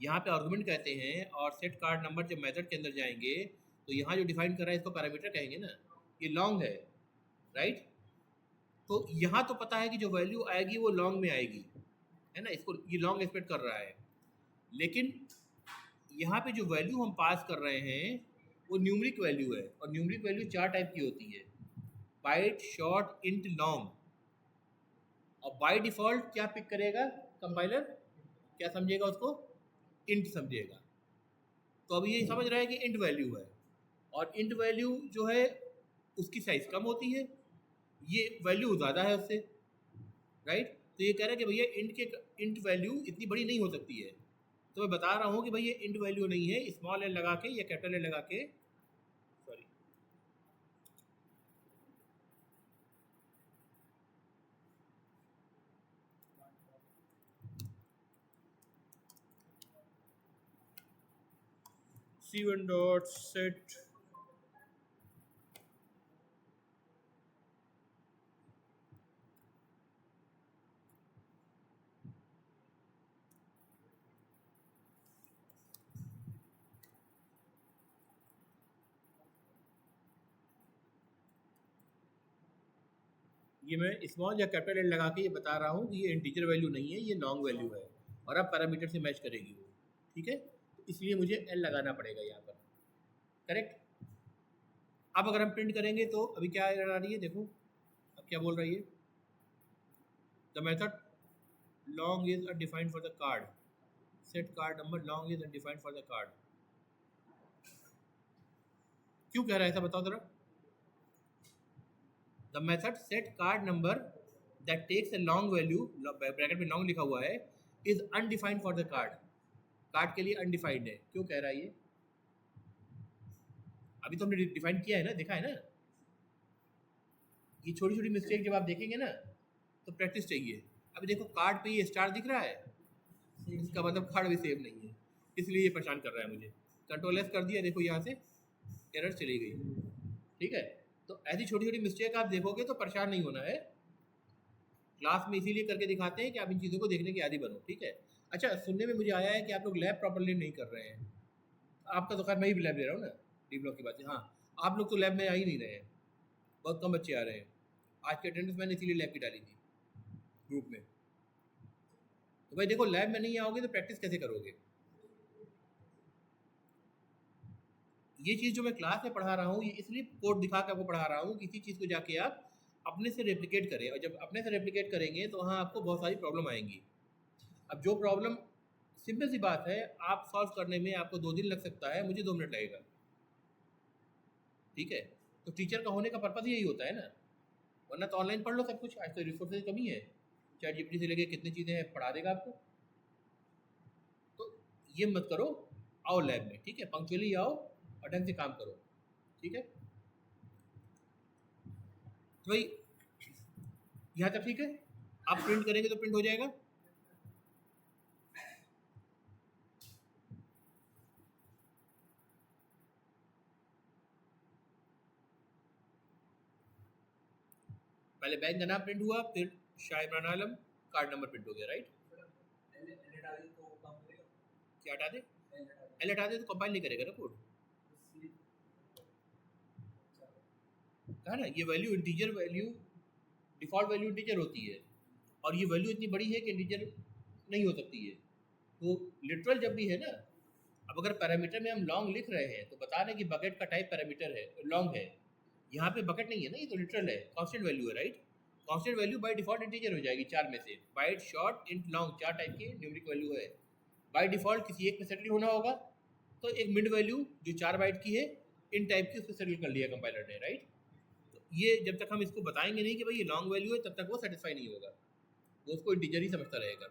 यहाँ पे आर्गुमेंट कहते हैं, और सेट कार्ड नंबर जब मेथड के अंदर जाएंगे तो यहाँ जो डिफाइन कर रहा है इसको पैरामीटर कहेंगे ना, ये लॉन्ग है, राइट। तो यहाँ तो पता है कि जो वैल्यू आएगी वो लॉन्ग में आएगी, है ना, इसको ये लॉन्ग एक्सपेक्ट कर रहा है, लेकिन यहाँ पे जो वैल्यू हम पास कर रहे हैं वो न्यूमरिक वैल्यू है, और न्यूमरिक वैल्यू 4 टाइप की होती है, बाइट शॉर्ट इंट लॉन्ग, और बाय डिफॉल्ट क्या पिक करेगा कंपाइलर, क्या समझेगा उसको, इंट समझेगा। तो अभी ये समझ रहा है कि इंट वैल्यू है, और इंट वैल्यू जो है उसकी साइज कम होती है, ये वैल्यू ज़्यादा है उससे, राइट। तो ये कह रहा है कि भैया इंट वैल्यू इतनी बड़ी नहीं हो सकती है। तो मैं बता रहा हूँ कि भाई ये इंट वैल्यू नहीं है, स्मॉल एल लगा के या कैपिटल एल लगा के, सॉरी, C1 डॉट सेट ये मैं स्मॉल या कैपिटल एल लगा के ये बता रहा हूँ कि ये इंटीजर वैल्यू नहीं है, ये लॉन्ग वैल्यू है, और अब पैरामीटर से मैच करेगी वो, ठीक है। तो इसलिए मुझे एल लगाना पड़ेगा यहाँ पर, करेक्ट। अब अगर हम प्रिंट करेंगे तो अभी क्या एरर आ रही है, देखो अब क्या बोल रही है, the method long is undefined for the card, set card number long is undefined for the card. क्यों कह रहा है ऐसा, बताओ जरा। The method set card number that takes a long value, bracket में लॉन्ग लिखा हुआ है, is undefined for the card, card के लिए अनडिफाइंड है। क्यों कह रहा है ये, अभी तो हमने डिफाइन किया है ना, देखा है ना। ये छोटी छोटी मिस्टेक जब आप देखेंगे ना तो प्रैक्टिस चाहिए। अभी देखो कार्ड पे ये स्टार दिख रहा है, इसका मतलब कार्ड भी सेव नहीं है, इसलिए ये परेशान कर रहा है मुझे। कंट्रोल एस कर दिया, देखो यहाँ से एरर चली गई, ठीक है। तो ऐसी छोटी छोटी मिस्टेक आप देखोगे तो परेशान नहीं होना है, क्लास में इसीलिए करके दिखाते हैं कि आप इन चीज़ों को देखने के आदी बनो, ठीक है। अच्छा, सुनने में मुझे आया है कि आप लोग लैब प्रॉपरली नहीं कर रहे हैं, आपका तो खैर मैं ही लैब ले रहा हूँ ना, डी ब्लॉक की बात है। हाँ, आप लोग तो लैब में आ ही नहीं रहे हैं, बहुत कम बच्चे आ रहे हैं। आज की अटेंडेंस मैंने इसीलिए लैब की डाली थी ग्रुप में। तो भाई देखो, लैब में नहीं आओगे तो प्रैक्टिस कैसे करोगे। ये चीज़ जो मैं क्लास में पढ़ा रहा हूँ, ये इसलिए कोड दिखा के आपको पढ़ा रहा हूँ, किसी चीज़ को जाके आप अपने से रेप्लिकेट करें, और जब अपने से रेप्लिकेट करेंगे तो वहाँ आपको बहुत सारी प्रॉब्लम आएंगी। अब जो प्रॉब्लम, सिंपल सी बात है, आप सॉल्व करने में आपको 2 दिन लग सकता है, मुझे 2 मिनट लगेगा, ठीक है। तो टीचर का होने का पर्पज़ यही होता है ना, वरना तो ऑनलाइन पढ़ लो सब कुछ, आज तो रिसोर्सेज कमी है, चैट जीपीटी से लेके कितनी चीज़ें हैं, पढ़ा देगा आपको। तो ये मत करो, आओ लैब में, ठीक है, पंक्चुअली आओ और ढंग से काम करो, ठीक है। तो भाई यहाँ तक ठीक है, आप प्रिंट करेंगे तो प्रिंट हो जाएगा। पहले बैंक का नाम प्रिंट हुआ, फिर शाह इमरान आलम, कार्ड नंबर प्रिंट हो गया, राइट। क्या हटा दे, एल हटा दे तो कंपाइल नहीं करेगा ना कोड, कहा ना। ये value integer value, default value integer होती है, और ये वैल्यू इतनी बड़ी है कि इंटीजर नहीं हो सकती है। तो लिटरल जब भी है ना, अब अगर पैरामीटर में हम लॉन्ग लिख रहे हैं तो बता रहे हैं कि बकेट का टाइप पैरामीटर है, लॉन्ग है। यहाँ पे बकेट नहीं है ना, ये तो लिटरल है, कांस्टेंट वैल्यू है, right. Constant value by default integer हो जाएगी, 4 में से, bite short int long, 4 type की न्यूमेरिक वैल्यू है। बाय डिफॉल्ट किसी एक में सेटल होना होगा, तो एक मिड वैल्यू जो 4 बाइट की है, इन टाइप की, उसको सेटल कर लिया कंपाइलर ने, राइट। तो ये जब तक हम इसको बताएंगे नहीं कि भाई ये लॉन्ग वैल्यू है, तब तक वो सेटिस्फाई नहीं होगा, वो उसको इंटीजर ही समझता रहेगा,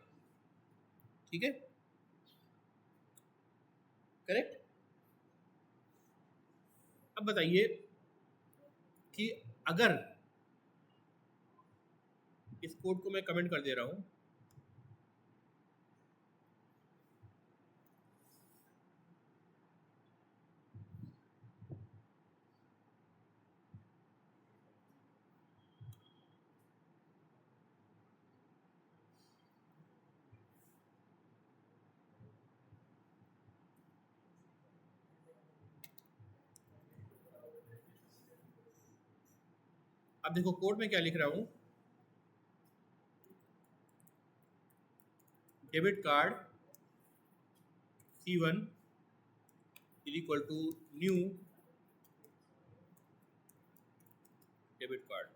ठीक है, करेक्ट। अब बताइए कि अगर इस कोड को मैं कमेंट कर दे रहा हूँ, अब देखो कोड में क्या लिख रहा हूँ, debit card C1 is equal to new debit card,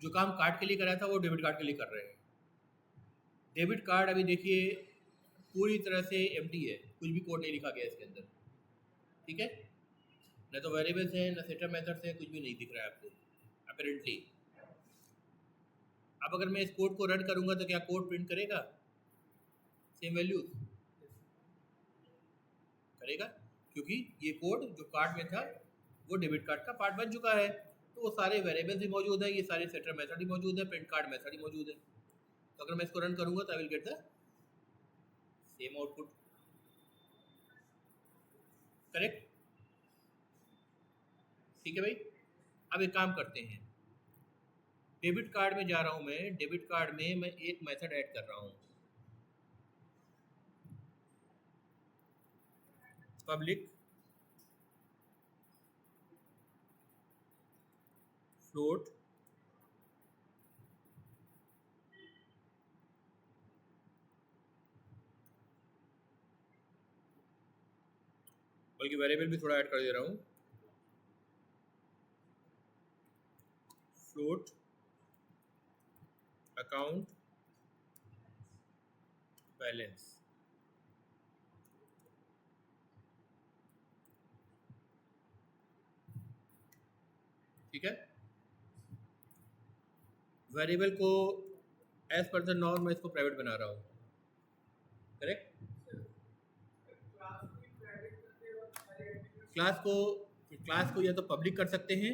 जो काम कार्ड के लिए करा था वो डेबिट कार्ड के लिए कर रहे हैं। डेबिट कार्ड अभी देखिए पूरी तरह से एम्प्टी है, कुछ भी कोड नहीं लिखा गया इसके अंदर, ठीक है, न तो वेरिएबल्स हैं न सेटअप मेथड्स हैं, कुछ भी नहीं दिख रहा है आपको अपेरेंटली। अब अगर मैं इस कोड को रन करूंगा तो क्या कोड प्रिंट करेगा सेम वैल्यूज? करेगा, क्योंकि ये कोड जो कार्ड में था वो डेबिट कार्ड का पार्ट बन चुका है, तो वो सारे वेरिएबल्स भी मौजूद है, ये सारे सेटअप मेथड भी मौजूद है, प्रिंट कार्ड मेथड भी मौजूद है। तो अगर मैं इसको रन करूंगा तो I will get the same output, correct? ठीक है भाई, अब एक काम करते हैं, डेबिट कार्ड में जा रहा हूं मैं, डेबिट कार्ड में मैं एक मेथड ऐड कर रहा हूं, पब्लिक फ्लोट बल्कि वेरिएबल भी थोड़ा ऐड कर दे रहा हूं, फ्लोट अकाउंट बैलेंस, ठीक है। वेरिएबल को एज पर द नॉर्म मैं इसको प्राइवेट बना रहा हूँ, करेक्ट। क्लास को या तो पब्लिक कर सकते हैं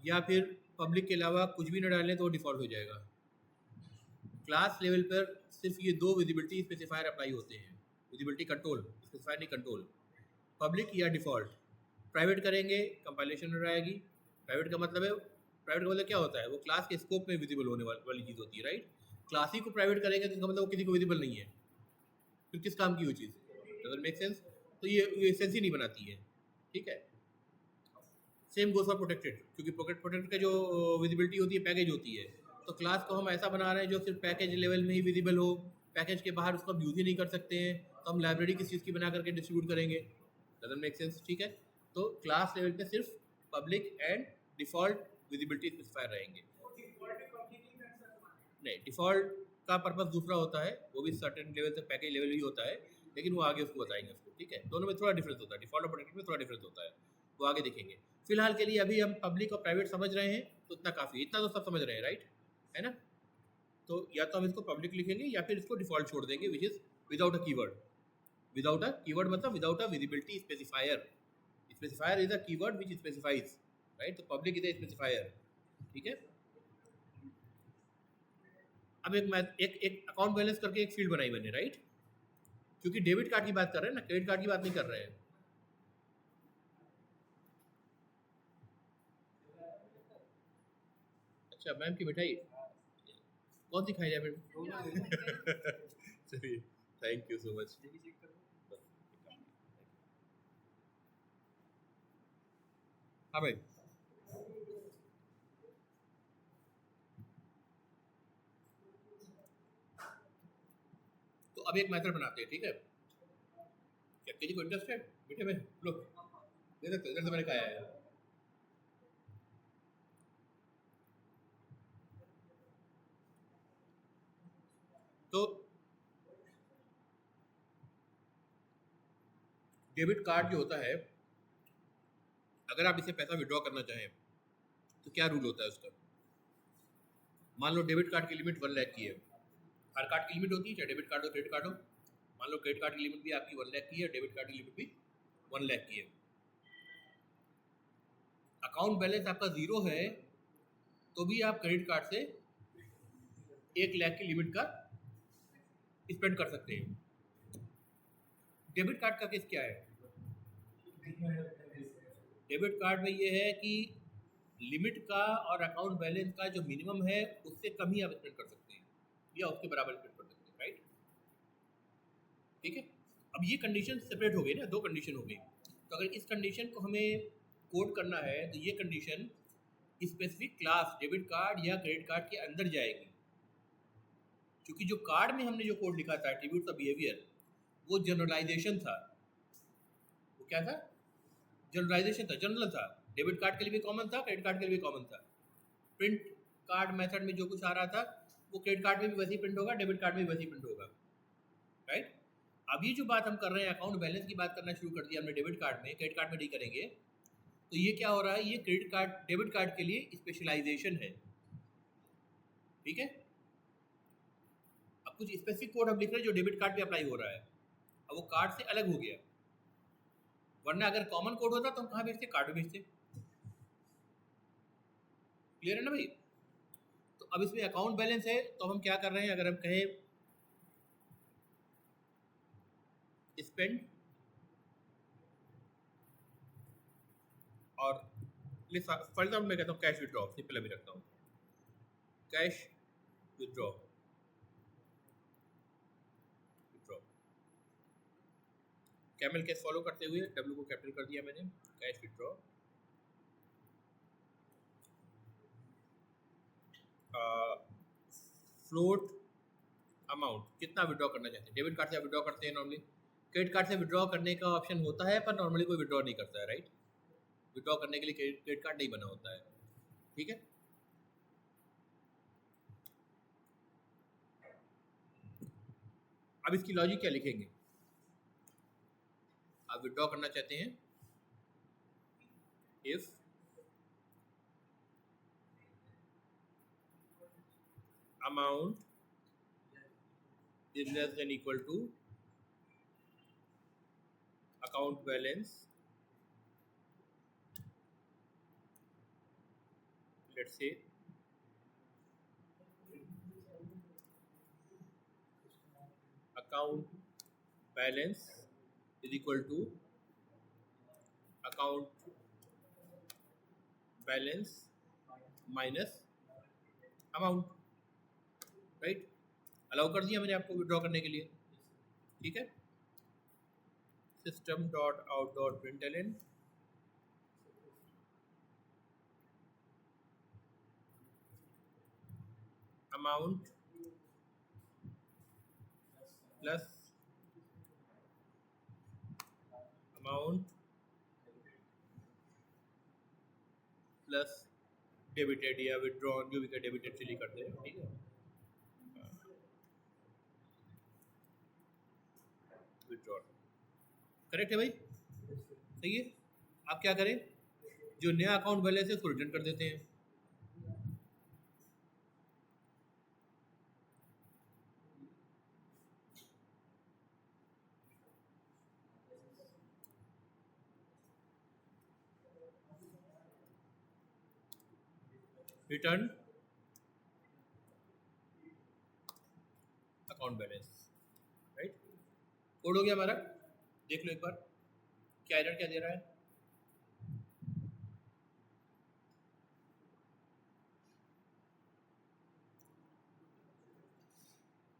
या फिर पब्लिक के अलावा कुछ भी न डालें तो डिफ़ॉल्ट हो जाएगा। क्लास लेवल पर सिर्फ ये दो विजिबिलिटी स्पेसिफायर अप्लाई होते हैं, विजिबिलिटी कंट्रोल, स्पेसिफायर नहीं कंट्रोल, पब्लिक या डिफ़ॉल्ट। प्राइवेट करेंगे कंपाइलेशन एरर आएगी। प्राइवेट का मतलब है, प्राइवेट का मतलब क्या होता है, वो क्लास के स्कोप में विजिबल होने वाली चीज़ होती है, राइट। क्लास ही को प्राइवेट करेंगे तो इसका मतलब वो किसी को विजिबल नहीं है, फिर किस काम की वो चीज़, डजंट मेक सेंस। तो ये सेंस ही नहीं बनाती है, ठीक है। सेम गोस फॉर प्रोटेक्टेड, क्योंकि प्रोटेक्टेड का जो विजिबिलिटी होती है पैकेज होती है, तो क्लास को हम ऐसा बना रहे हैं जो सिर्फ पैकेज लेवल में ही विजिबल हो, पैकेज के बाहर उसको हम यूज ही नहीं कर सकते हैं, तो हम लाइब्रेरी किस चीज़ की बना करके डिस्ट्रीब्यूट करेंगे, डजंट मेक सेंस, ठीक है। तो क्लास लेवल पे सिर्फ public and default visibility specifier रहेंगे। नहीं, डिफ़ॉल्ट का पर्पस दूसरा होता है, वो भी सर्टेन लेवल तक पैकेज लेवल ही होता है, लेकिन वो आगे उसको बताएंगे उसको, ठीक है। दोनों में थोड़ा डिफरेंस होता है, डिफ़ॉल्ट और प्रोटेक्टेड में थोड़ा डिफरेंस होता है, वो आगे देखेंगे। फिलहाल के लिए अभी हम पब्लिक और प्राइवेट समझ रहे हैं तो इतना काफ़ी, इतना तो सब समझ रहे हैं, राइट, है ना। तो या तो हम इसको पब्लिक लिखेंगे या फिर इसको डिफ़ॉल्ट छोड़ देंगे, which is without a keyword. Without a keyword मतलब without a visibility specifier. Specifier is a keyword which specifies, right. तो पब्लिक इज अ स्पेसिफायर, ठीक है। अब एक अकाउंट बैलेंस करके एक फील्ड बनाई मैंने, राइट, क्योंकि डेबिट कार्ड की बात कर रहे हैं ना, क्रेडिट कार्ड की बात नहीं कर रहे हैं। अच्छा, मैम की मिठाई कौन सी खाई जाए मैम? चलिए, थैंक यू सो मच। हाँ भाई, तो अब एक मेथड बनाते हैं, ठीक है। क्या किसी को इंटरेस्ट है मीठे में? लो दे सकते हो, इधर से मैंने खाया है। तो डेबिट कार्ड जो होता है, अगर आप इसे पैसा विड्रॉ करना चाहें तो क्या रूल होता है उसका। मान लो डेबिट कार्ड की लिमिट 1 लाख की है, हर कार्ड की लिमिट होती है, चाहे डेबिट कार्ड हो क्रेडिट कार्ड हो। मान लो क्रेडिट कार्ड की लिमिट भी आपकी 1 लाख की है, डेबिट कार्ड की लिमिट भी 1 लाख की है। अकाउंट बैलेंस आपका 0 है तो भी आप क्रेडिट कार्ड से 1 लाख की लिमिट का स्पेंड कर सकते हैं। डेबिट कार्ड का केस क्या है, डेबिट कार्ड में ये है कि लिमिट का और अकाउंट बैलेंस का जो मिनिमम है उससे कम ही आप स्पेंड कर सकते हैं या उसके बराबर स्पेंड कर सकते हैं, राइट, ठीक है। अब ये कंडीशन सेपरेट हो गई ना, दो कंडीशन हो गई। तो अगर इस कंडीशन को हमें कोड करना है तो ये condition specific class debit card या क्रेडिट कार्ड के अंदर जाएगी, क्योंकि जो कार्ड में हमने जो कोड लिखा था एट्रीब्यूट्स ऑफ बिहेवियर, वो जनरलाइजेशन था। वो क्या था? जनरलाइजेशन था, जनरल था। डेबिट कार्ड के लिए भी कॉमन था, क्रेडिट कार्ड के लिए भी कॉमन था। प्रिंट कार्ड मेथड में जो कुछ आ रहा था वो क्रेडिट कार्ड में भी वैसे ही प्रिंट होगा, डेबिट कार्ड में भी वैसे ही प्रिंट होगा, राइट। अब ये जो बात हम कर रहे हैं, अकाउंट बैलेंस की बात करना शुरू कर दिया हमने डेबिट कार्ड में, क्रेडिट कार्ड में नहीं करेंगे। तो ये क्या हो रहा है, ये क्रेडिट कार्ड डेबिट कार्ड के लिए स्पेशलाइजेशन है, ठीक है। अब कुछ स्पेसिफिक कोड हम लिख रहे हैं जो डेबिट कार्ड पे अप्लाई हो रहा है, अब वो कार्ड से अलग हो गया। वरना अगर कॉमन कोड होता तो हम कहाँ भेजते, कार्ड में भेजते। क्लियर है ना भाई? तो अब इसमें अकाउंट बैलेंस है, तो हम क्या कर रहे हैं, अगर हम कहें स्पेंड और फॉर एग्जाम्पल मैं कहता हूँ कैश विड्रॉ, सिंपल अभी रखता हूँ, cash withdraw, camel case follow करते हुए डब्ल्यू को कैपिटल कर दिया मैंने, कैश विड्रॉ, फ्लोट अमाउंट, कितना विड्रॉ करना चाहते हैं। डेबिट कार्ड से विड्रॉ करते हैं नॉर्मली, क्रेडिट कार्ड से विड्रॉ करने का ऑप्शन होता है पर नॉर्मली कोई विड्रॉ नहीं करता है, राइट। विड्रॉ करने के लिए क्रेडिट कार्ड नहीं बना होता है, ठीक है। अब इसकी लॉजिक क्या लिखेंगे, आप विड्रॉ करना चाहते हैं, if amount is less than equal to account balance, let's say account balance is equal to account balance minus amount, right. Allow कर दिया मैंने आपको विड्रॉ करने के लिए, ठीक है। System dot out dot println amount plus amount plus debited या विड्रॉन, जो भी का डेबिटेड चलिए करते हैं, ठीक है। विड्रॉल करेक्ट है भाई, सही है। आप क्या करें, जो नया अकाउंट बैलेंस है उसको रिटर्न कर देते हैं, return account balance, right. Code हो गया हमारा, देख लो एक बार क्या एरर क्या दे रहा है।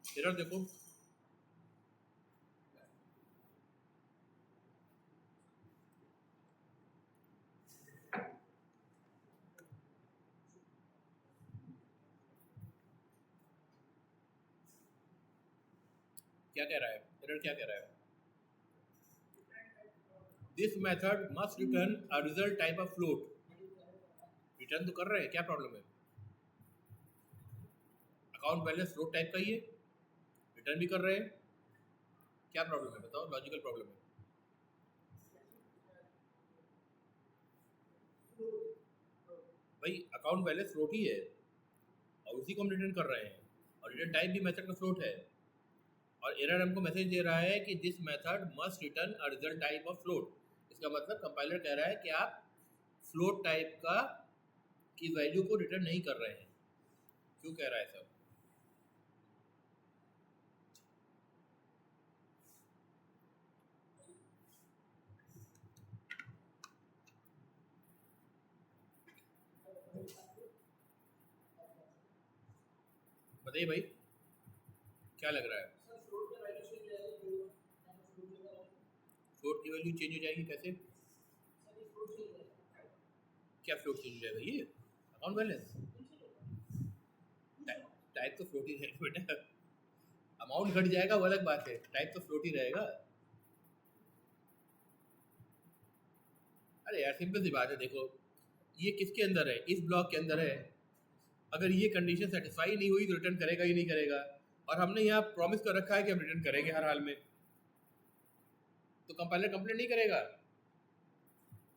एरर देखो, क्या कह रहा है, एरर क्या कह रहा है, this method must return a result type of float. Return तो कर रहे हैं, क्या प्रॉब्लम है, अकाउंट बैलेंस फ्लोट टाइप का ही है, रिटर्न भी कर रहे हैं, क्या प्रॉब्लम है बताओ, लॉजिकल प्रॉब्लम है। भाई अकाउंट बैलेंस फ्लोट ही है और उसी को हम रिटर्न कर रहे हैं, और रिटर्न टाइप भी मेथड का फ्लोट है, और एरर हमको मैसेज दे रहा है कि this method must return a result type of float. इसका मतलब कंपाइलर कह रहा है कि आप फ्लोट टाइप का की वैल्यू को रिटर्न नहीं कर रहे हैं। क्यों कह रहा है सब, बताइए भाई क्या लग रहा है, फ्लोट की वैल्यू चेंज हो जाएगी कैसे, क्या फ्लोट चेंज हो जाएगा, ये अकाउंट बैलेंस टाइप तो फ्लोट ही है बेटा, अमाउंट घट जाएगा वो अलग बात है, टाइप तो फ्लोट ही रहेगा। अरे यार सिंपल सी बात है, देखो ये किसके अंदर है, इस ब्लॉक के अंदर है। अगर ये कंडीशन सेटिस्फाई नहीं हुई तो रिटर्न करेगा ही नहीं करेगा, और हमने यहाँ प्रॉमिस कर रखा है कि हम रिटर्न करेंगे हर हाल में, तो कंपाइलर कंप्लेंट नहीं करेगा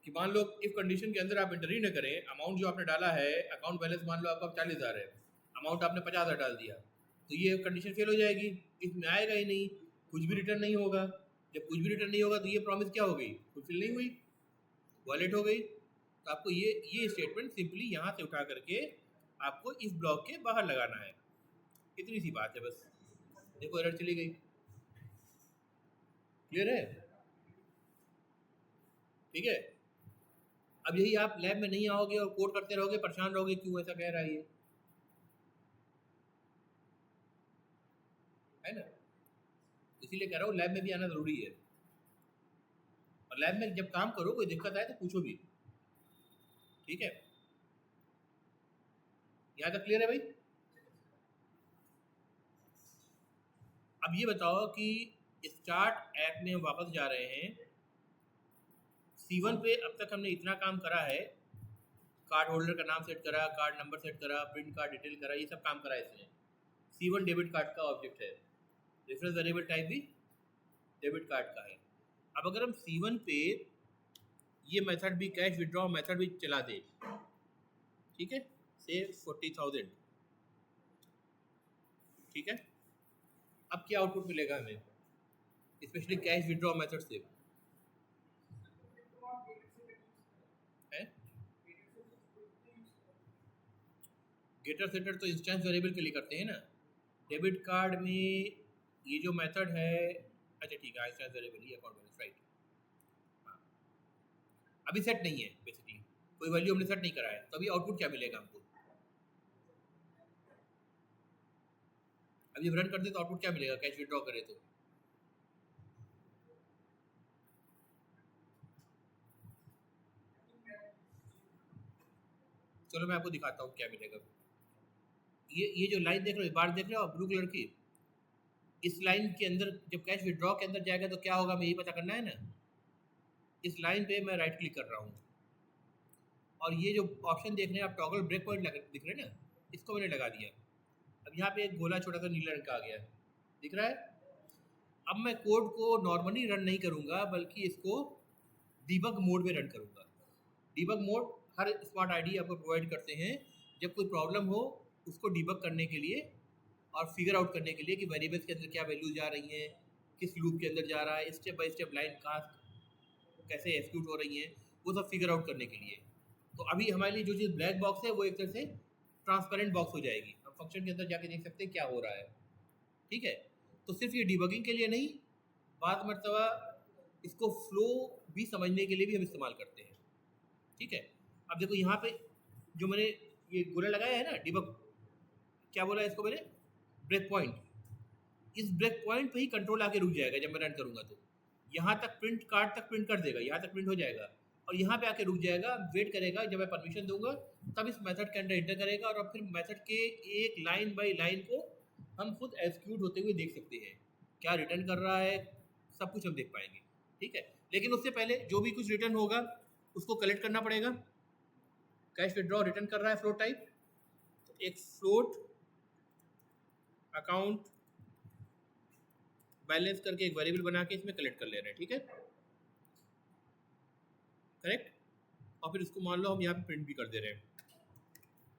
कि मान लो इफ कंडीशन के अंदर आप एंटर ही न करें, अमाउंट जो आपने डाला है, अकाउंट बैलेंस मान लो आपका 40,000 है, अमाउंट आपने 50,000 डाल दिया, तो ये कंडीशन फेल हो जाएगी, इसमें आएगा ही नहीं, कुछ भी रिटर्न नहीं होगा। जब कुछ भी रिटर्न नहीं होगा तो ये प्रॉमिस क्या हो गई, फुलफिल नहीं हुई, वॉलेट हो गई। तो आपको ये स्टेटमेंट सिंपली यहाँ से उठा करके आपको इस ब्लॉक के बाहर लगाना है, इतनी सी बात है बस। देखो एरर चली गई, क्लियर है? ठीक है, अब यही आप लैब में नहीं आओगे और कोड करते रहोगे, परेशान रहोगे क्यों ऐसा कह रहा है ना? इसीलिए कह रहा हूँ लैब में भी आना ज़रूरी है, और लैब में जब काम करो कोई दिक्कत आए तो पूछो भी, ठीक है? यहाँ तक क्लियर है भाई? अब ये बताओ कि स्टार्ट ऐप में हम वापस जा रहे हैं, C1 पे अब तक हमने इतना काम करा है, कार्ड होल्डर का नाम सेट करा, कार्ड नंबर सेट करा, प्रिंट कार्ड डिटेल करा, ये सब काम करा इसने। C1 डेबिट कार्ड का ऑब्जेक्ट है, रेफरेंस वेरिएबल टाइप भी डेबिट कार्ड का है। अब अगर हम C1 पे ये मेथड भी, कैश विड्रॉ मेथड भी चला दे, ठीक है, से 40,000, ठीक है, अब क्या आउटपुट मिलेगा हमें, स्पेशली कैश विड्रॉ मेथड से है? गेटर सेटर तो इंस्टेंस वेरिएबल के लिए करते हैं ना, डेबिट कार्ड में ये जो मेथड है, अच्छा ठीक है, इंस्टेंस वेरिएबल ही अकाउंट बैलेंस, राइट। हाँ, अभी सेट नहीं है, बेसिकली कोई वैल्यू हमने सेट नहीं करा है, तो अभी आउटपुट क्या मिलेगा हमको? अभी रन करते तो आउटपुट क्या मिलेगा, कैश विड्रॉ करे तो? चलो मैं आपको दिखाता हूँ क्या मिलेगा। ये जो लाइन देख रहे हो, बार देख रहे हो ब्लू कलर की, इस लाइन के अंदर जब कैश विड्रॉ के अंदर जाएगा तो क्या होगा, हमें यही पता करना है ना। इस लाइन पे मैं राइट क्लिक कर रहा हूँ, और ये जो ऑप्शन देख रहे हैं आप, टॉगल ब्रेक पॉइंट दिख रहे हैं ना, इसको मैंने लगा दिया। अब यहाँ पे एक गोला छोटा सा नीला रंग का आ गया, दिख रहा है? अब मैं कोड को नॉर्मली रन नहीं करूँगा, बल्कि इसको डीबग मोड में रन करूँगा। डीबग मोड हर स्मार्ट आईडी आपको प्रोवाइड करते हैं, जब कोई प्रॉब्लम हो उसको डीबग करने के लिए और फिगर आउट करने के लिए कि वेरिएबल्स के अंदर क्या वैल्यूज जा रही हैं, किस लूप के अंदर जा रहा है, स्टेप बाय स्टेप लाइन कहाँ कैसे एक्सिक्यूट हो रही हैं, वो सब फिगर आउट करने के लिए। तो अभी हमारे लिए जो चीज़ ब्लैक बॉक्स है वो एक तरह से ट्रांसपेरेंट बॉक्स हो जाएगी, हम फंक्शन के अंदर जाके देख सकते हैं क्या हो रहा है, ठीक है? तो सिर्फ ये डिबगिंग के लिए नहीं, बात मरतबा इसको फ्लो भी समझने के लिए भी हम इस्तेमाल करते हैं, ठीक है? अब देखो यहाँ पे जो मैंने ये गोला लगाया है ना, डिबग क्या बोला है इसको मैंने, ब्रेक पॉइंट, इस ब्रेक पॉइंट पे ही कंट्रोल आके रुक जाएगा। जब मैं रन करूँगा तो यहाँ तक प्रिंट, कार्ड तक प्रिंट कर देगा, यहाँ तक प्रिंट हो जाएगा, और यहाँ पे आके रुक जाएगा, वेट करेगा, जब मैं परमिशन दूंगा तब इस मेथड के अंदर एंटर करेगा, और फिर मेथड के एक लाइन बाय लाइन को हम खुद एग्जीक्यूट होते हुए देख सकते हैं, क्या रिटर्न कर रहा है, सब कुछ हम देख पाएंगे, ठीक है? लेकिन उससे पहले जो भी कुछ रिटर्न होगा उसको कलेक्ट करना पड़ेगा। कैश विड्रॉ रिटर्न कर रहा है फ्लोट टाइप, तो एक फ्लोट अकाउंट बैलेंस करके एक वेरिएबल बना के इसमें कलेक्ट कर ले रहे हैं, ठीक है, करेक्ट? और फिर उसको मान लो हम यहाँ पे प्रिंट भी कर दे रहे हैं,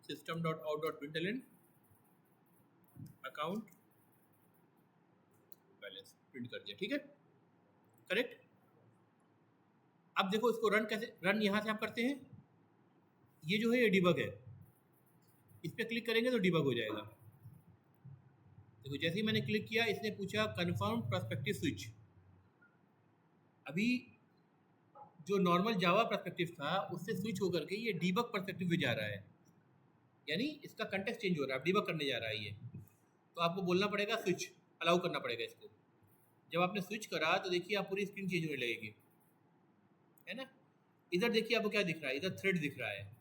system.out.println अकाउंट बैलेंस प्रिंट कर दिया, ठीक है, करेक्ट? अब देखो इसको रन कैसे, रन यहाँ से आप करते हैं, ये जो है ये डिबग है, इस पर क्लिक करेंगे तो डिबग हो जाएगा। देखो जैसे ही मैंने क्लिक किया इसने पूछा कन्फर्म पर्सपेक्टिव स्विच। अभी जो नॉर्मल जावा पर्सपेक्टिव था उससे स्विच होकर के ये डीबग पर्सपेक्टिव में जा रहा है, यानी इसका कंटेक्स्ट चेंज हो रहा है, अब डीबग करने जा रहा है ये। तो आपको बोलना पड़ेगा स्विच, अलाउ करना पड़ेगा इसको। जब आपने स्विच करा तो देखिए आप पूरी स्क्रीन चेंज होने लगेगी, है ना? इधर देखिए आपको क्या दिख रहा है, इधर थ्रेड दिख रहा है,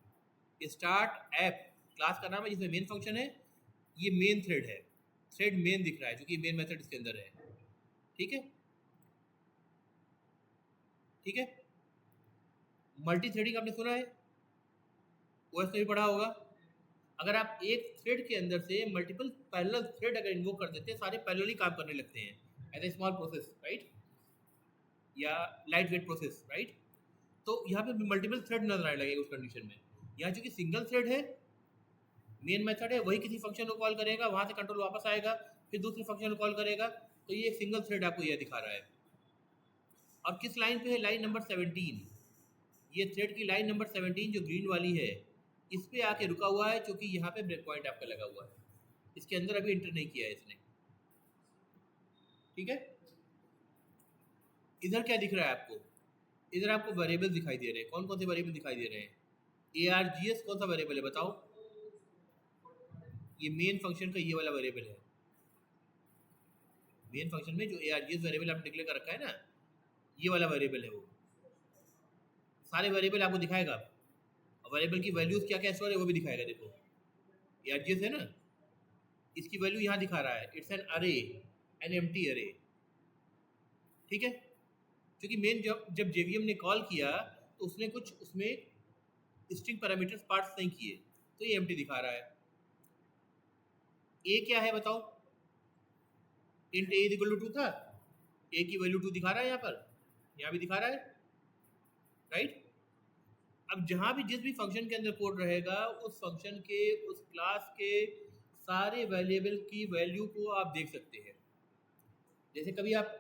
स्टार्ट ऐप क्लास का नाम है जिसमें मेन फंक्शन है, ये मेन थ्रेड है, थ्रेड मेन दिख रहा है, जो कि मेन मेथड इसके अंदर है। ठीक है, ठीक है। मल्टी थ्रेडिंग आपने सुना है, ओएस में भी पढ़ा होगा। अगर आप एक थ्रेड के अंदर से मल्टीपल पैरेलल थ्रेड अगर इन्वोक कर देते हैं, सारे पैरेलली काम करने लगते हैं as a small process, right, या लाइट वेट प्रोसेस, राइट। तो यहाँ पे मल्टीपल थ्रेड नजर आने लगेगा उस कंडीशन में। यहाँ जो कि सिंगल थ्रेड है, मेन मेथड है, वही किसी फंक्शन को कॉल करेगा, वहाँ से कंट्रोल वापस आएगा, फिर दूसरे फंक्शन को कॉल करेगा। तो ये सिंगल थ्रेड आपको यह दिखा रहा है। और किस लाइन पे है? Line number 17। ये थ्रेड की लाइन नंबर 17 जो ग्रीन वाली है, इस पे आके रुका हुआ है, क्योंकि यहाँ पे ब्रेक पॉइंट आपका लगा हुआ है। इसके अंदर अभी इंटर नहीं किया है इसने। ठीक है, इधर क्या दिख रहा है आपको? इधर आपको वेरिएबल दिखाई दे रहे हैं। कौन कौन से वेरिएबल दिखाई दे रहे हैं? ARGS कौन सा वेरिएबल है बताओ? ये मेन फंक्शन का ये वाला वेरिएबल है। मेन फंक्शन में जो ARGS वेरिएबल आपने डिक्लेयर कर रखा है ना, ये वाला वेरिएबल है। वो सारे वेरिएबल आपको दिखाएगा। वेरिएबल की वैल्यूज क्या क्या स्टोर है वो भी दिखाएगा। देखो ARGS है ना, इसकी वैल्यू यहाँ दिखा रहा है, इट्स एन अरे, एन एम्प्टी अरे। ठीक है, क्योंकि मेन जब JVM ने कॉल किया तो उसने कुछ उसमें स्ट्रिंग पैरामीटर्स पार्ट्स नहीं किए, तो ये एम्प्टी दिखा रहा है। ए क्या है बताओ? इंट ए इक्वल टू 2 था, ए की वैल्यू 2 दिखा रहा है यहाँ पर, यहाँ भी दिखा रहा है, राइट। अब जहाँ भी जिस भी फंक्शन के अंदर कोड रहेगा, उस फंक्शन के उस क्लास के सारे वेरिएबल की वैल्यू को आप देख सकते हैं। जैसे कभी आप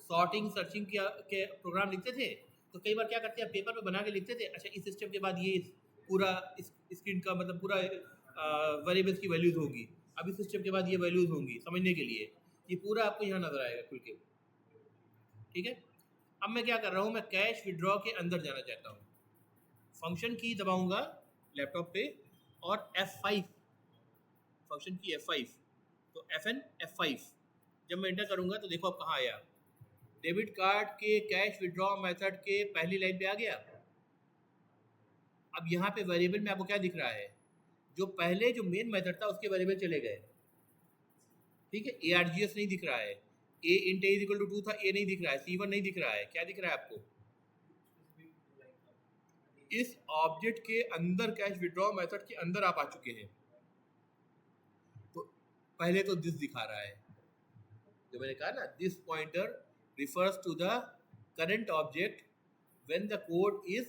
सॉर्टिंग सर्चिंग के प्रोग्राम लिखते थे, तो कई बार क्या करते हैं, पेपर पे बना के लिखते थे, अच्छा इस सिस्टम के बाद ये पूरा इस स्क्रीन का मतलब पूरा वेरिएबल्स की वैल्यूज होगी, अब इस सिस्टम के बाद ये वैल्यूज होंगी, समझने के लिए ये पूरा आपको यहाँ नजर आएगा खुल के। ठीक है, अब मैं क्या कर रहा हूँ, मैं कैश विड्रॉ के अंदर जाना चाहता हूँ। फंक्शन की दबाऊंगा लैपटॉप पे और F5, फंक्शन की F5, तो FN F5 जब मैं एंटर करूंगा तो देखो अब कहाँ आया, डेबिट कार्ड के कैश विड्रॉ मेथड के पहली लाइन पे आ गया। अब यहाँ पे वेरिएबल में आपको क्या दिख रहा है? जो पहले जो मेन मेथड था उसके वेरिएबल चले गए। ठीक है, ARGS नहीं दिख रहा है, a int a equal to 2 था, a नहीं दिख रहा है, C1 नहीं दिख रहा है, क्या दिख रहा है आपको? इस ऑब्जेक्ट के अंदर कैश विड्रॉ मेथड के अंदर आप आ चुके हैं। तो पहले तो दिस दिखा रहा है, जो मैंने कहा ना, this pointer refers to the current object when the code is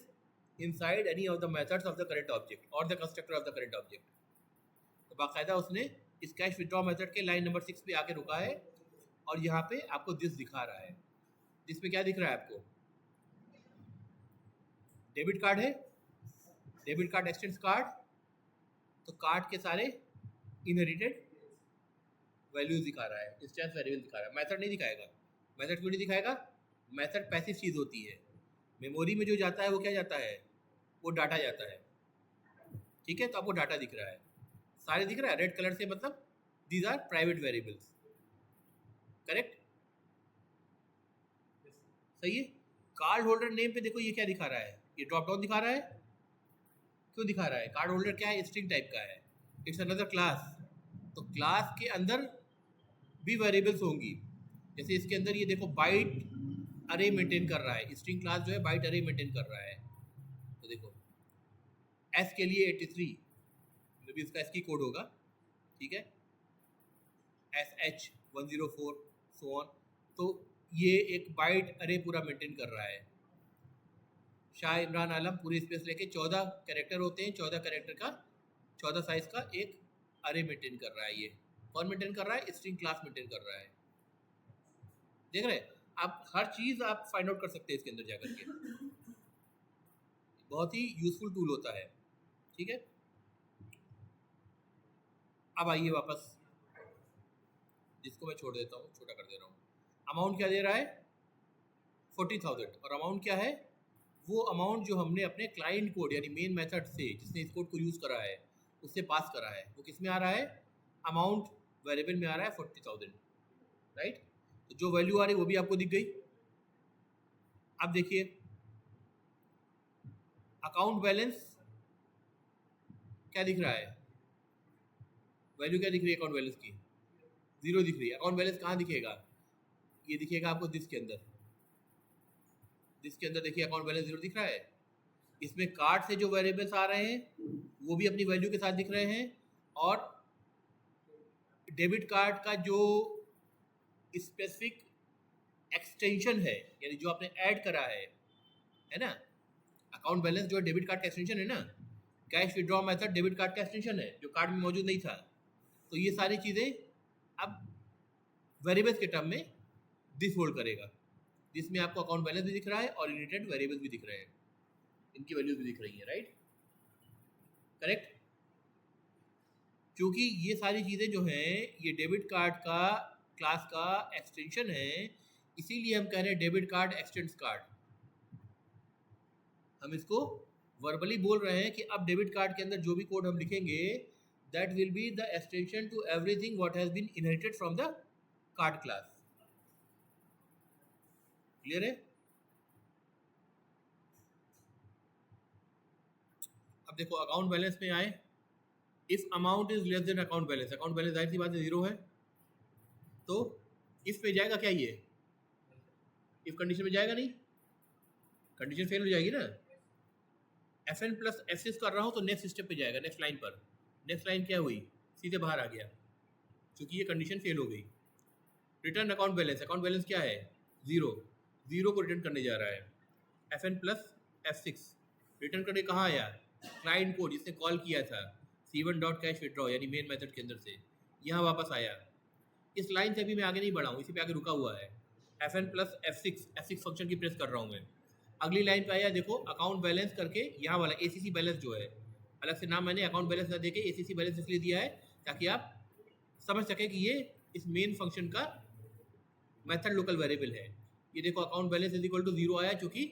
inside any of the methods of the current object or the constructor of the current object। तो बाकायदा उसने इस कैश विड्रॉ मेथड के लाइन नंबर 6 पे आके रुका है और यहाँ पे आपको दिस दिखा रहा है। जिसमें क्या दिख रहा है आपको? डेबिट कार्ड है, डेबिट कार्ड एक्सटेंड्स कार्ड, तो कार्ड के सारे इनहेरिटेड वैल्यूज दिखा रहा है, इंस्टेंस वेरिएबल दिखा रहा है, मेथड नहीं दिखाएगा। मेथड क्यों नहीं दिखाएगा? मेथड पैसिव चीज़ होती है, मेमोरी में जो जाता है वो क्या जाता है? वो डाटा जाता है। ठीक है, तो आपको डाटा दिख रहा है, सारे दिख रहा है रेड कलर से, मतलब these are private variables. Correct, सही है। कार्ड होल्डर नेम पे देखो ये क्या दिखा रहा है, ये ड्रॉप डाउन दिखा रहा है। क्यों दिखा रहा है? कार्ड होल्डर क्या है? स्ट्रिंग टाइप का है, इट्स अनदर क्लास। तो क्लास के अंदर भी वेरिएबल्स होंगी। जैसे इसके अंदर ये देखो बाइट अरे मेंटेन कर रहा है, स्ट्रिंग क्लास जो है बाइट अरे मेंटेन कर रहा है। तो देखो S के लिए 83, मे बी इसका S की कोड होगा। ठीक है, SH104 सो ऑन। तो ये एक बाइट अरे पूरा मेंटेन कर रहा है। शाह इमरान आलम पूरे स्पेस लेके 14 कैरेक्टर होते हैं, 14 कैरेक्टर का 14 साइज का एक अरे मेंटेन कर रहा है। ये कौन मेंटेन कर रहा है? स्ट्रिंग क्लास मेंटेन कर रहा है। देख रहे हैं आप, हर चीज़ आप फाइंड आउट कर सकते हैं इसके अंदर जाकर के। बहुत ही यूजफुल टूल होता है। ठीक है, अब आइए वापस, जिसको मैं छोड़ देता हूँ, छोटा कर दे रहा हूँ। अमाउंट क्या दे रहा है? 40,000। और अमाउंट क्या है? वो अमाउंट जो हमने अपने क्लाइंट कोड यानी मेन मेथड से, जिसने इस कोड को यूज़ करा है, उससे पास करा है, वो किस में आ रहा है? अमाउंट वेरिएबल में आ रहा है 40,000, राइट। तो जो वैल्यू आ रही है वो भी आपको दिख गई। अब देखिए अकाउंट बैलेंस क्या दिख रहा है? वैल्यू क्या दिख रही है अकाउंट बैलेंस की? जीरो दिख रही है। अकाउंट बैलेंस कहाँ दिखेगा? ये दिखेगा आपको दिस के अंदर। दिस के अंदर देखिए अकाउंट बैलेंस जीरो दिख रहा है। इसमें कार्ड से जो वेरिएबल्स आ रहे हैं वो भी अपनी वैल्यू के साथ दिख रहे हैं, और डेबिट कार्ड का जो स्पेसिफिक एक्सटेंशन है, यानी जो आपने ऐड करा है ना, अकाउंट बैलेंस जो डेबिट कार्ड का एक्सटेंशन है ना, cash withdraw method debit card का एक्सटेंशन है जो कार्ड में मौजूद नहीं था। तो ये सारी चीज़ें अब वेरिएबल्स के टर्म में दिस होल्ड करेगा, जिसमें आपको अकाउंट बैलेंस भी दिख रहा है और यूनिटेड वेरिएबल्स भी दिख रहे हैं, इनकी वैल्यूज भी दिख रही है, राइट, करेक्ट। क्योंकि ये सारी चीज़ें जो हैं ये डेबिट कार्ड का क्लास का एक्सटेंशन है, इसीलिए हम कह रहे हैं डेबिट कार्ड एक्सटेंड्स कार्ड। हम इसको वर्बली बोल रहे हैं कि अब डेबिट कार्ड के अंदर जो भी कोड हम लिखेंगे that will be the extension to everything what has been inherited from the card class. Clear है? अब देखो अकाउंट बैलेंस में आए, if amount is less than account balance, account balance जाहिर सी बात है जीरो है, तो इफ पे जाएगा क्या? ये इफ कंडीशन में जाएगा नहीं, कंडीशन फेल हो जाएगी ना। F N plus F six कर रहा हूँ तो नेक्स्ट स्टेप पे जाएगा, नेक्स्ट लाइन पर। नेक्स्ट लाइन क्या हुई? सीधे बाहर आ गया क्योंकि ये कंडीशन फेल हो गई। Return account balance, account balance क्या है? जीरो, जीरो को रिटर्न करने जा रहा है। F N plus F six return करने कहाँ आया? क्लाइंट को जिसने कॉल किया था C1 डॉट कैश विड्रॉ यानी मेन मेथड के अंदर से, यहाँ वापस आया। इस लाइन से अभी मैं आगे नहीं बढ़ा हूँ, इसी पे आगे रुका हुआ है। F N plus F six function की प्रेस कर रहा हूँ मैं। अगली लाइन पे आया, देखो अकाउंट बैलेंस करके यहाँ वाला ACC बैलेंस जो है, अलग से नाम मैंने अकाउंट बैलेंस ना देके ACC बैलेंस इसलिए दिया है ताकि आप समझ सके कि ये इस मेन फंक्शन का मेथड लोकल वेरिएबल है। ये देखो account balance is equal to zero आया क्योंकि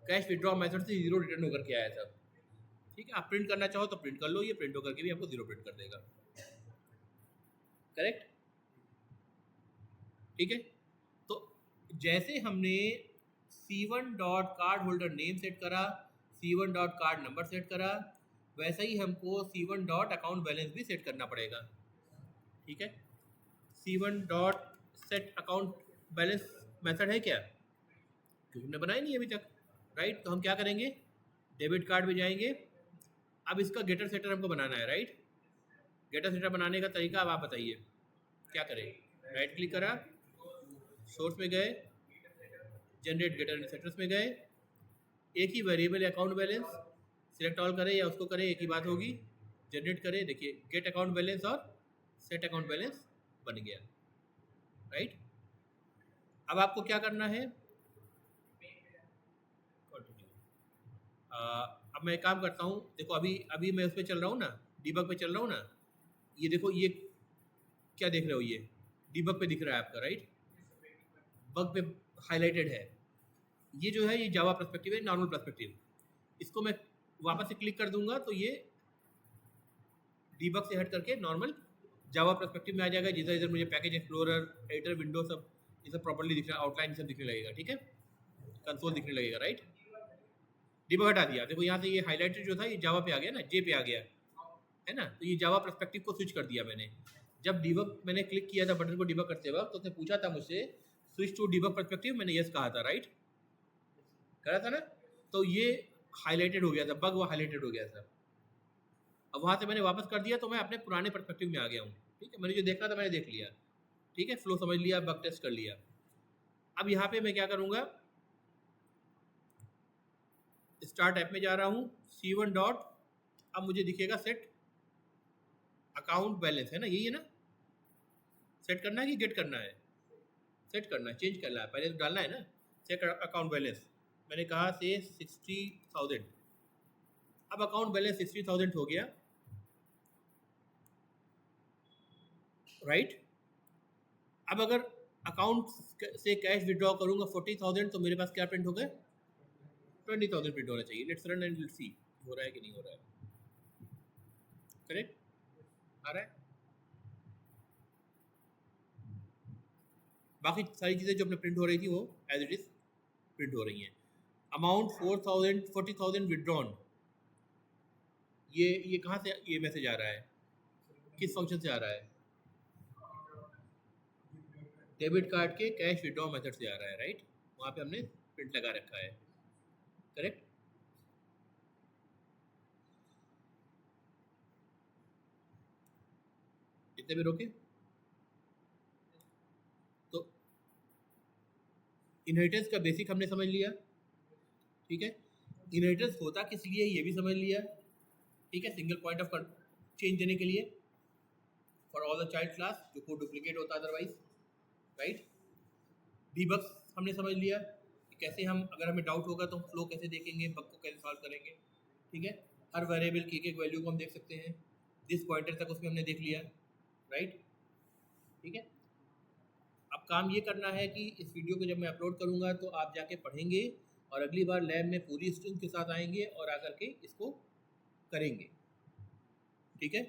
कैश विड्रॉ मेथड से जीरो रिटर्न होकर के आया था। ठीक है, आप प्रिंट करना चाहो तो प्रिंट कर लो, ये प्रिंट होकर के भी आपको जीरो प्रिंट कर देगा, करेक्ट। ठीक है, तो जैसे हमने C1 dot card holder name set करा, C1 dot card number set करा, वैसे ही हमको C1 डॉट अकाउंट बैलेंस भी सेट करना पड़ेगा। ठीक है, C1 dot set account balance method है क्या? क्योंकि हमने बनाया नहीं अभी तक, राइट। तो हम क्या करेंगे? डेबिट कार्ड में जाएंगे। अब इसका गेटर सेटर हमको बनाना है, राइट। गेटर सेटर बनाने का तरीका अब आप बताइए क्या करें? राइट क्लिक करा, सोर्स में गए, जनरेट गेटर सेटर्स में गए, एक ही variable account balance select all करें या उसको करें एक ही बात होगी, जनरेट करें। देखिए गेट अकाउंट बैलेंस और सेट अकाउंट बैलेंस बन गया, राइट। अब आपको क्या करना है? अब मैं एक काम करता हूँ, देखो अभी मैं उस पर चल रहा हूँ ना, डीबग पे चल रहा हूँ ना। ये देखो ये क्या देख रहे हो? ये डीबग पे दिख रहा है आपका, राइट। बग पे हाईलाइटेड है। ये जो है ये जावा पर्सपेक्टिव है, नॉर्मल पर्सपेक्टिव। इसको मैं वापस से क्लिक कर दूंगा तो ये डीबग से हट करके नॉर्मल जावा पर्सपेक्टिव में आ जाएगा। जिधर इधर मुझे पैकेज एक्सप्लोरर, एडिटर, विंडो सब ये सब प्रॉपर्ली दिख रहा है, आउटलाइन सब दिखने लगेगा। ठीक है, कंसोल दिखने लगेगा, राइट। डीबग हटा दिया, देखो यहाँ से ये हाईलाइटेड जो था ये जावा पे आ गया ना, जे पे आ गया है ना। तो ये जावा पर्सपेक्टिव को स्विच कर दिया मैंने। जब डीबग मैंने क्लिक किया था बटन को डीबग करते वक्त तो उसने पूछा था मुझसे स्विच टू डीबग पर्सपेक्टिव, मैंने यस कहा था, राइट, करा था ना। तो ये हाईलाइटेड हो गया था, बग वो हाईलाइटेड हो गया था। अब वहाँ से मैंने वापस कर दिया तो मैं अपने पुराने पर्सपेक्टिव में आ गया हूँ। ठीक है, मैंने जो देखना था मैंने देख लिया। ठीक है, फ्लो समझ लिया, बग टेस्ट कर लिया। अब यहाँ पे मैं क्या करूँगा? स्टार्ट ऐप में जा रहा हूँ, C1 डॉट, अब मुझे दिखेगा सेट अकाउंट बैलेंस, है ना, यही है ना। सेट करना है कि गेट करना है? सेट करना है, चेंज करना है, पहले तो डालना है ना। सेट अकाउंट बैलेंस मैंने कहा से 60,000। अब अकाउंट बैलेंस 60,000 हो गया, राइट। अब अगर अकाउंट से कैश विड्रॉ करूंगा 40,000 तो मेरे पास क्या प्रिंट होगा? 20,000 प्रिंट होना चाहिए। Let's run and let's see हो रहा है कि नहीं हो रहा है। करेक्ट, आ रहा है। बाकी सारी चीज़ें जो अपने प्रिंट हो रही थी वो एज इट इज प्रिंट हो रही हैं। अमाउंट 40,000 विड्रॉन, ये कहाँ से ये मैसेज आ रहा है? किस फंक्शन से आ रहा है? डेबिट कार्ड के कैश विड्रॉ मेथड से आ रहा है, राइट? वहाँ पे हमने प्रिंट लगा रखा है, करेक्ट? इतने में रोके। तो इनहेरिटेंस का बेसिक हमने समझ लिया, ठीक है? इनहेरिटेंस होता किस लिए ये भी समझ लिया, ठीक है? सिंगल पॉइंट ऑफ चेंज देने के लिए for all the child class, जो कोड डुप्लीकेट होता है अदरवाइज, राइट? डीबग्स हमने समझ लिया कि कैसे हम, अगर हमें डाउट होगा तो हम फ्लो कैसे देखेंगे, बग को कैसे सॉल्व करेंगे, ठीक है? हर वेरिएबल की एक वैल्यू को हम देख सकते हैं, दिस पॉइंटर तक उसमें हमने देख लिया, राइट? ठीक है? अब काम ये करना है कि इस वीडियो को जब मैं अपलोड करूँगा तो आप जाके पढ़ेंगे और अगली बार लैब में पूरी स्ट्रिंग के साथ आएंगे और आकर के इसको करेंगे, ठीक है?